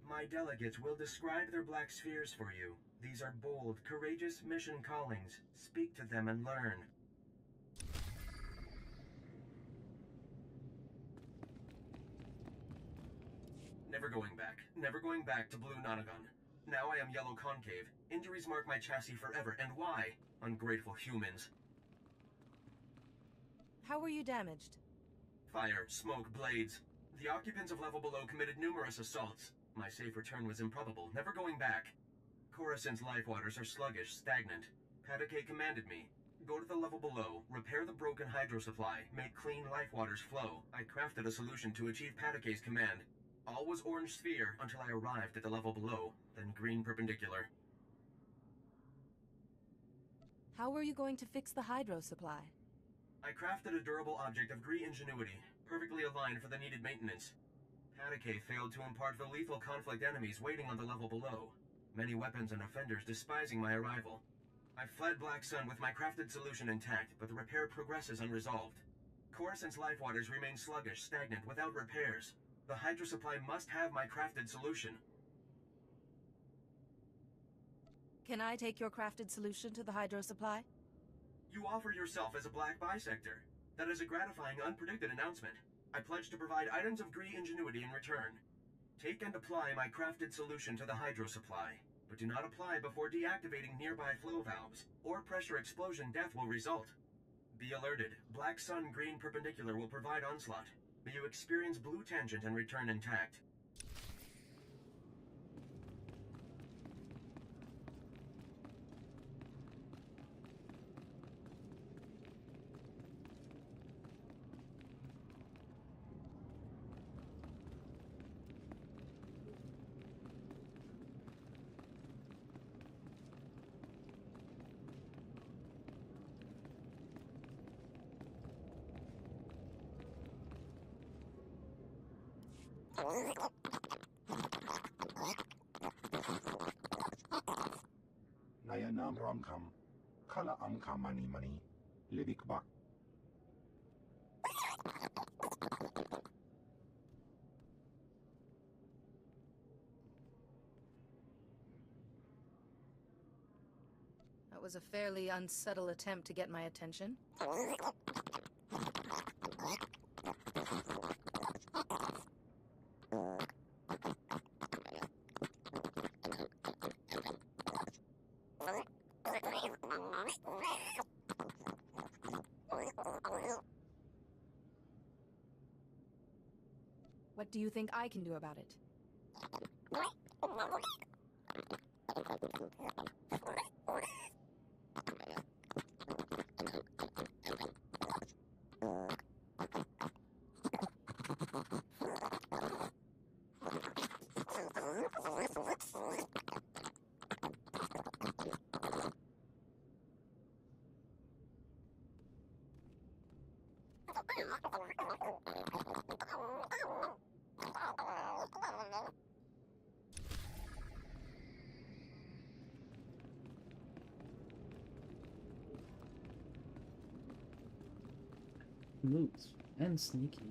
My delegates will describe their black spheres for you. These are bold, courageous mission callings. Speak to them and learn. Never going back. Never going back to Blue Nonagon. Now I am Yellow Concave. Injuries mark my chassis forever, and why? Ungrateful humans. How were you damaged? Fire, smoke, blades. The occupants of level below committed numerous assaults. My safe return was improbable, never going back. Coruscant's life waters are sluggish, stagnant. Patake commanded me. Go to the level below, repair the broken hydro supply, make clean life waters flow. I crafted a solution to achieve Patake's command. All was orange sphere until I arrived at the level below, then green perpendicular. How were you going to fix the hydro supply? I crafted a durable object of Gree ingenuity, perfectly aligned for the needed maintenance. Patake failed to impart the lethal conflict enemies waiting on the level below. Many weapons and offenders despising my arrival. I fled Black Sun with my crafted solution intact, but the repair progresses unresolved. Coruscant's life waters remain sluggish, stagnant, without repairs. The hydro supply must have my crafted solution. Can I take your crafted solution to the hydro supply? You offer yourself as a Black Bisector. That is a gratifying, unpredicted announcement. I pledge to provide items of Gree ingenuity in return. Take and apply my crafted solution to the hydro supply, but do not apply before deactivating nearby flow valves, or pressure explosion death will result. Be alerted, Black Sun green perpendicular will provide onslaught. May you experience blue tangent and return intact. Nayanam Ramkam, Kala Amka Mani Mani, Libik Bak. That was a fairly unsubtle attempt to get my attention. What do you think I can do about it? Smooth and sneaky.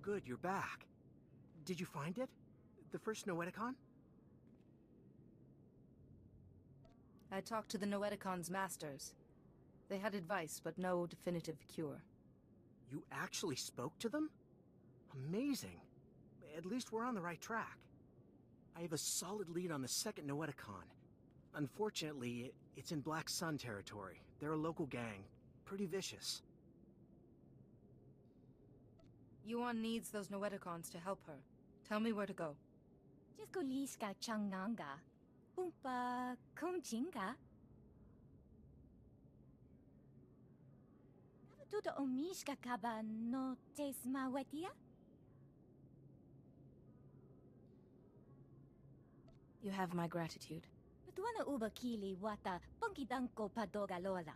Good, you're back. Did you find it? The first Noeticon? I talked to the Noeticon's masters. They had advice, but no definitive cure. You actually spoke to them? Amazing. At least we're on the right track. I have a solid lead on the second Noeticon. Unfortunately, It's in Black Sun territory. They're a local gang. Pretty vicious. Yuan needs those Noeticons to help her. Tell me where to go. Jiskuliska changanga. Umpa kumchinga. Tuto omishka kaba no tesma wetia? You have my gratitude. Tuana uba kili wata ponkidanko padoga lola.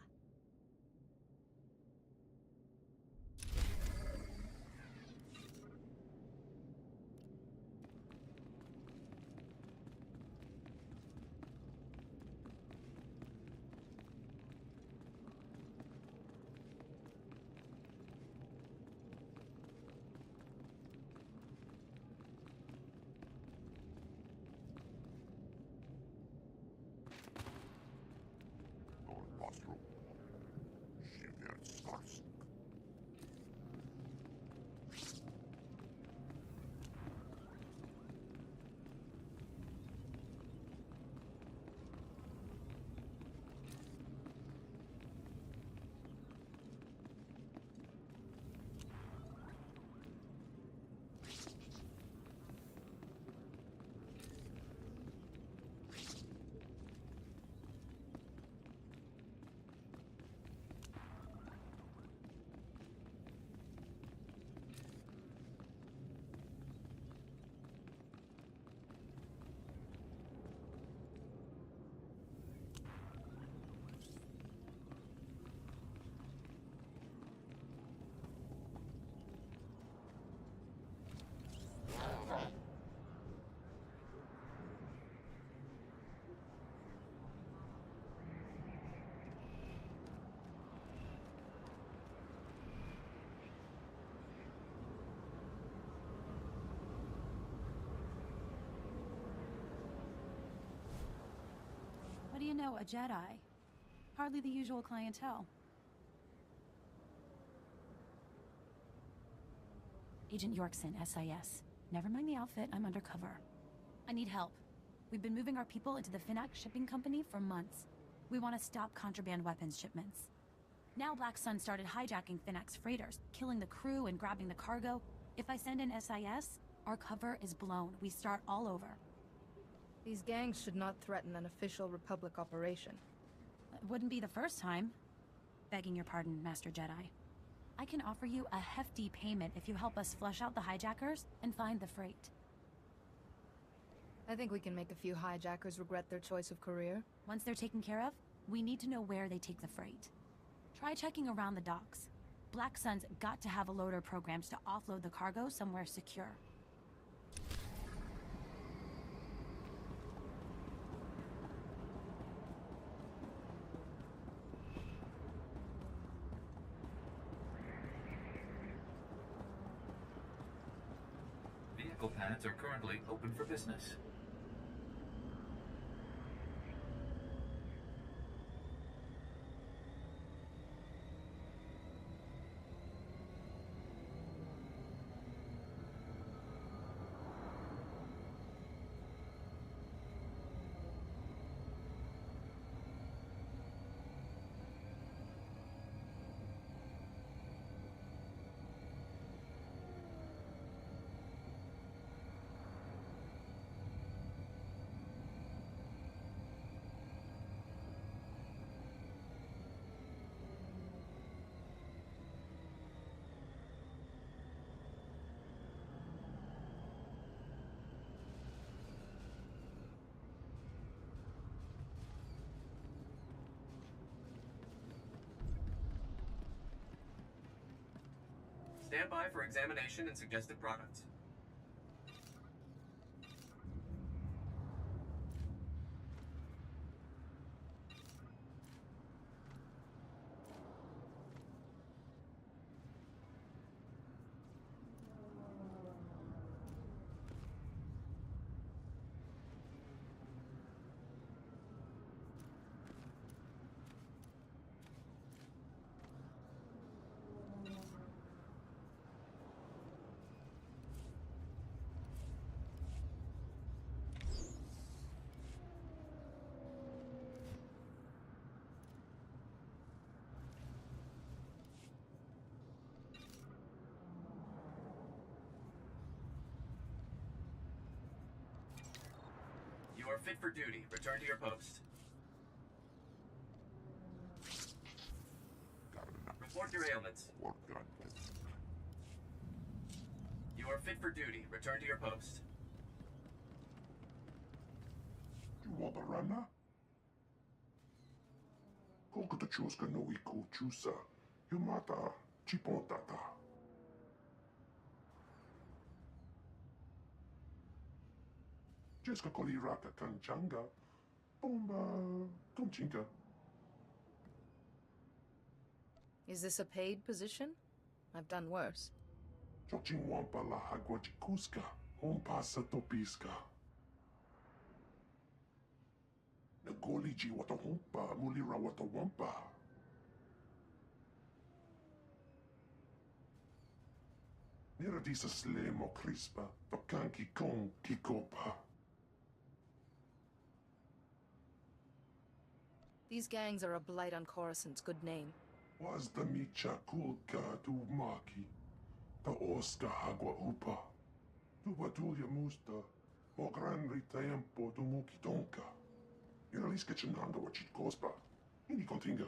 What do you know, a Jedi? Hardly the usual clientele. Agent Yorkson, SIS. Never mind the outfit, I'm undercover. I need help. We've been moving our people into the Finnac shipping company for months. We want to stop contraband weapons shipments. Now Black Sun started hijacking Finnac's freighters, killing the crew and grabbing the cargo. If I send in SIS, our cover is blown. We start all over. These gangs should not threaten an official Republic operation. It wouldn't be the first time. Begging your pardon, Master Jedi. I can offer you a hefty payment if you help us flush out the hijackers and find the freight. I think we can make a few hijackers regret their choice of career. Once they're taken care of, we need to know where they take the freight. Try checking around the docks. Black Sun's got to have a loader programmed to offload the cargo somewhere secure. Vehicle pads are currently open for business. Stand by for examination and suggested products. are fit for duty. Return to your post. Report your ailments. You are fit for duty. Return to your post. You want a runner? Kolkata chuska no iku chusa. Yumata chipontata. Jeska koli raka kanchanga. Bomba konchinka. Is this a paid position? I've done worse. Chochin wampa la hagwachikuska. Ompasa topiska. Nagoliji wata humpa. Mulira wata wampa. Niradisa slemo crispa. Tokanki kon kikopa. These gangs are a blight on Coruscant's good name. Was the micha kulka tu maki. Ta oska hagwa upa. Tu batulia musta. O gran ritempo tu muki tonka. Iraliska chenanga wachit kospa. Ini kontinga.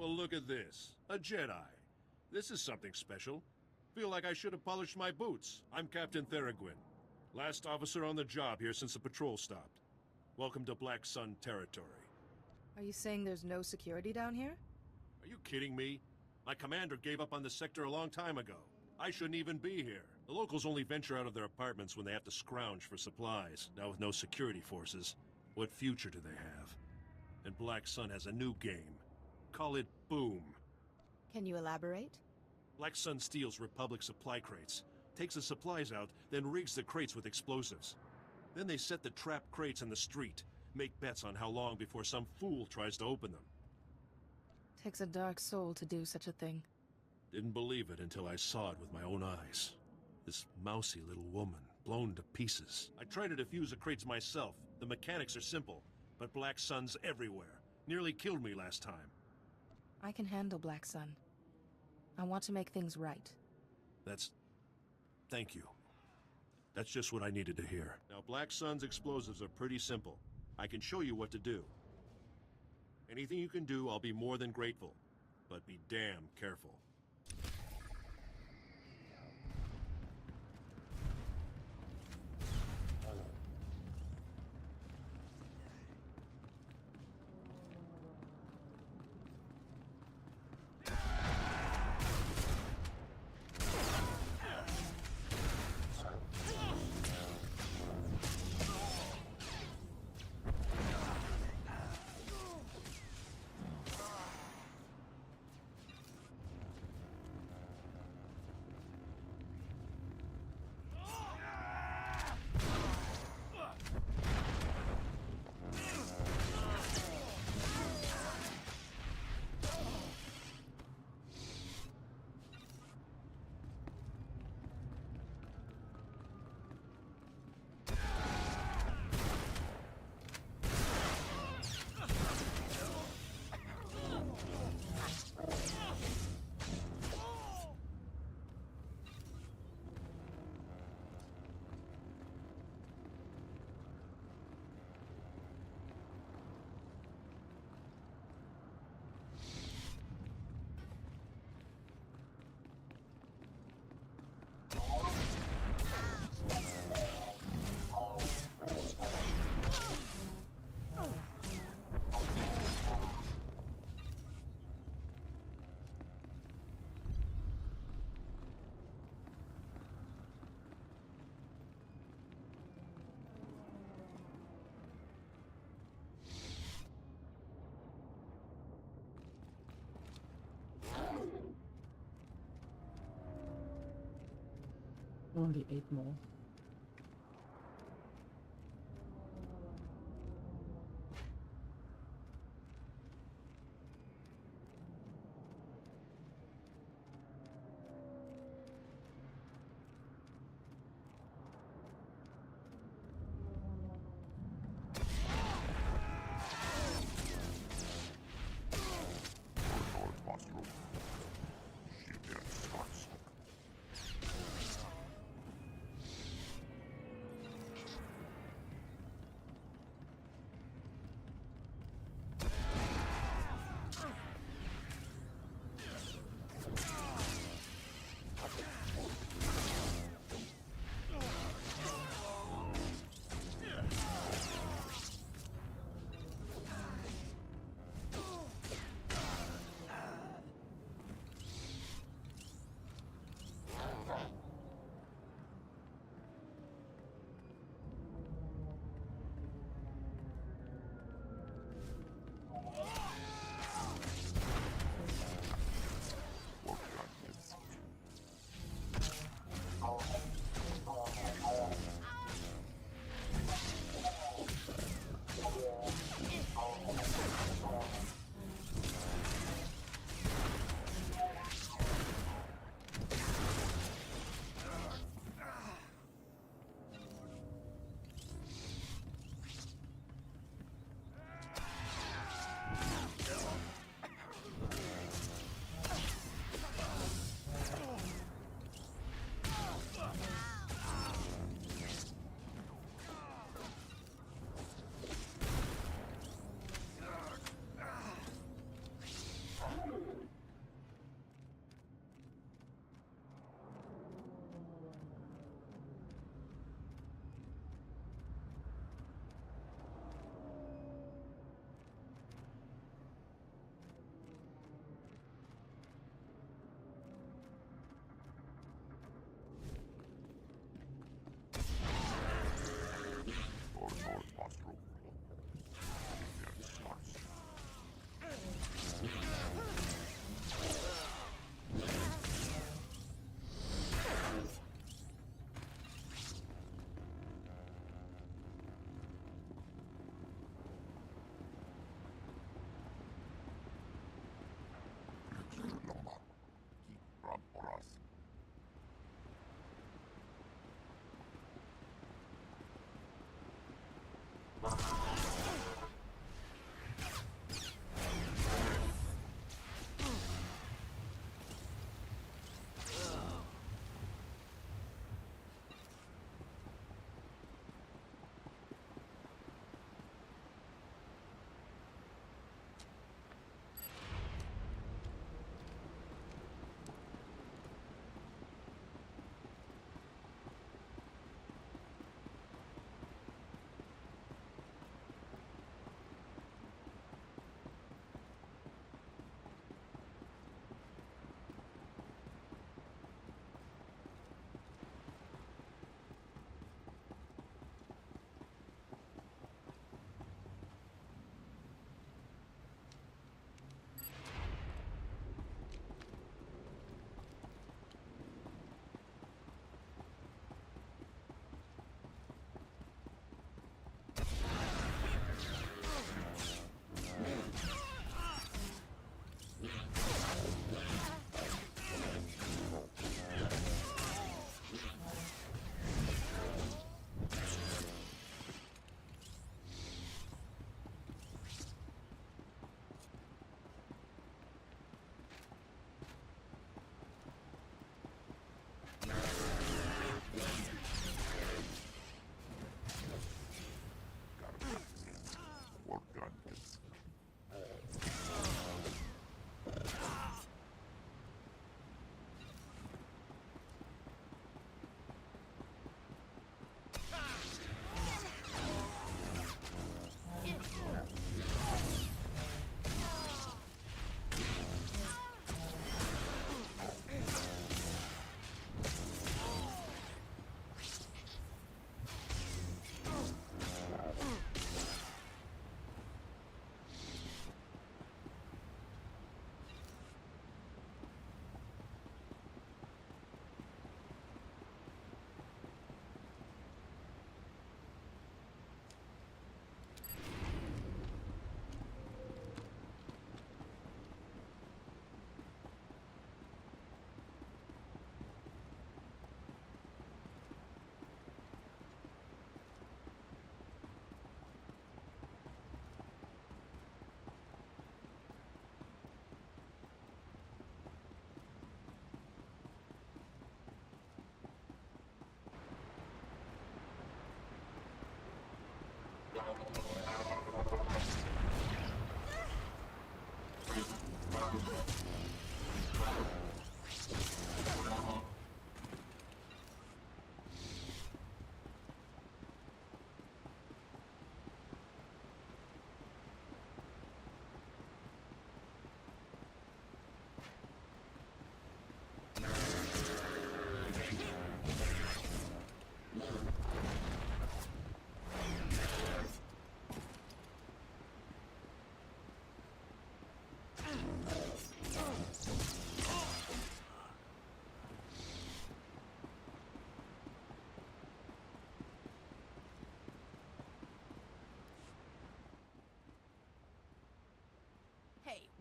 Well, look at this. A Jedi. This is something special. Feel like I should have polished my boots. I'm Captain Theraguin. Last officer on the job here since the patrol stopped. Welcome to Black Sun territory. Are you saying there's no security down here? Are you kidding me? My commander gave up on the sector a long time ago. I shouldn't even be here. The locals only venture out of their apartments when they have to scrounge for supplies. Now with no security forces, what future do they have? And Black Sun has a new game. Call it Boom. Can you elaborate? Black Sun steals Republic supply crates, takes the supplies out, then rigs the crates with explosives. Then they set the trapped crates in the street, make bets on how long before some fool tries to open them. Takes a dark soul to do such a thing. Didn't believe it until I saw it with my own eyes. This mousy little woman, blown to pieces. I tried to defuse the crates myself. The mechanics are simple, but Black Sun's everywhere. Nearly killed me last time. I can handle Black Sun. I want to make things right. Thank you. That's just what I needed to hear. Now, Black Sun's explosives are pretty simple. I can show you what to do. Anything you can do, I'll be more than grateful. But be damn careful. Only 8 more.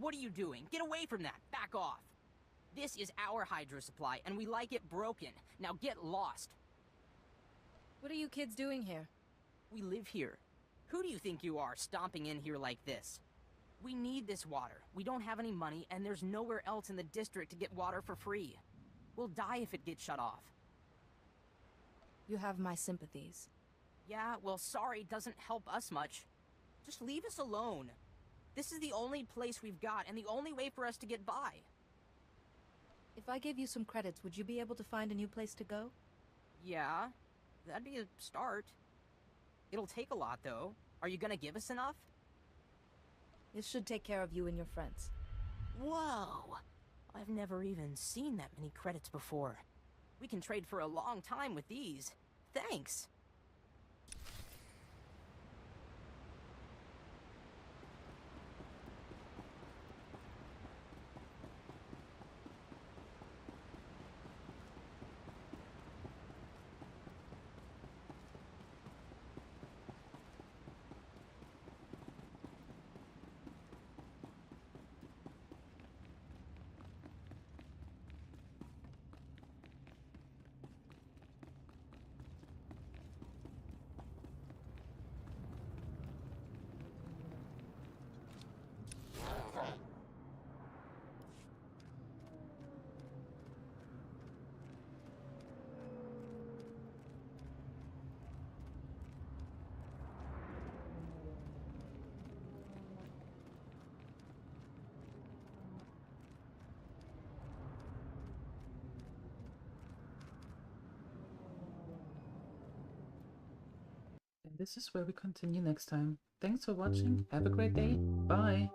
What are you doing? Get away from that! Back off! This is our hydro supply, and we like it broken. Now get lost! What are you kids doing here? We live here. Who do you think you are, stomping in here like this? We need this water. We don't have any money, and there's nowhere else in the district to get water for free. We'll die if it gets shut off. You have my sympathies. Yeah, well, sorry doesn't help us much. Just leave us alone. This is the only place we've got, and the only way for us to get by. If I gave you some credits, would you be able to find a new place to go? Yeah, that'd be a start. It'll take a lot, though. Are you gonna give us enough? This should take care of you and your friends. Whoa! I've never even seen that many credits before. We can trade for a long time with these. Thanks! And this is where we continue next time. Thanks for watching. Have a great day. Bye.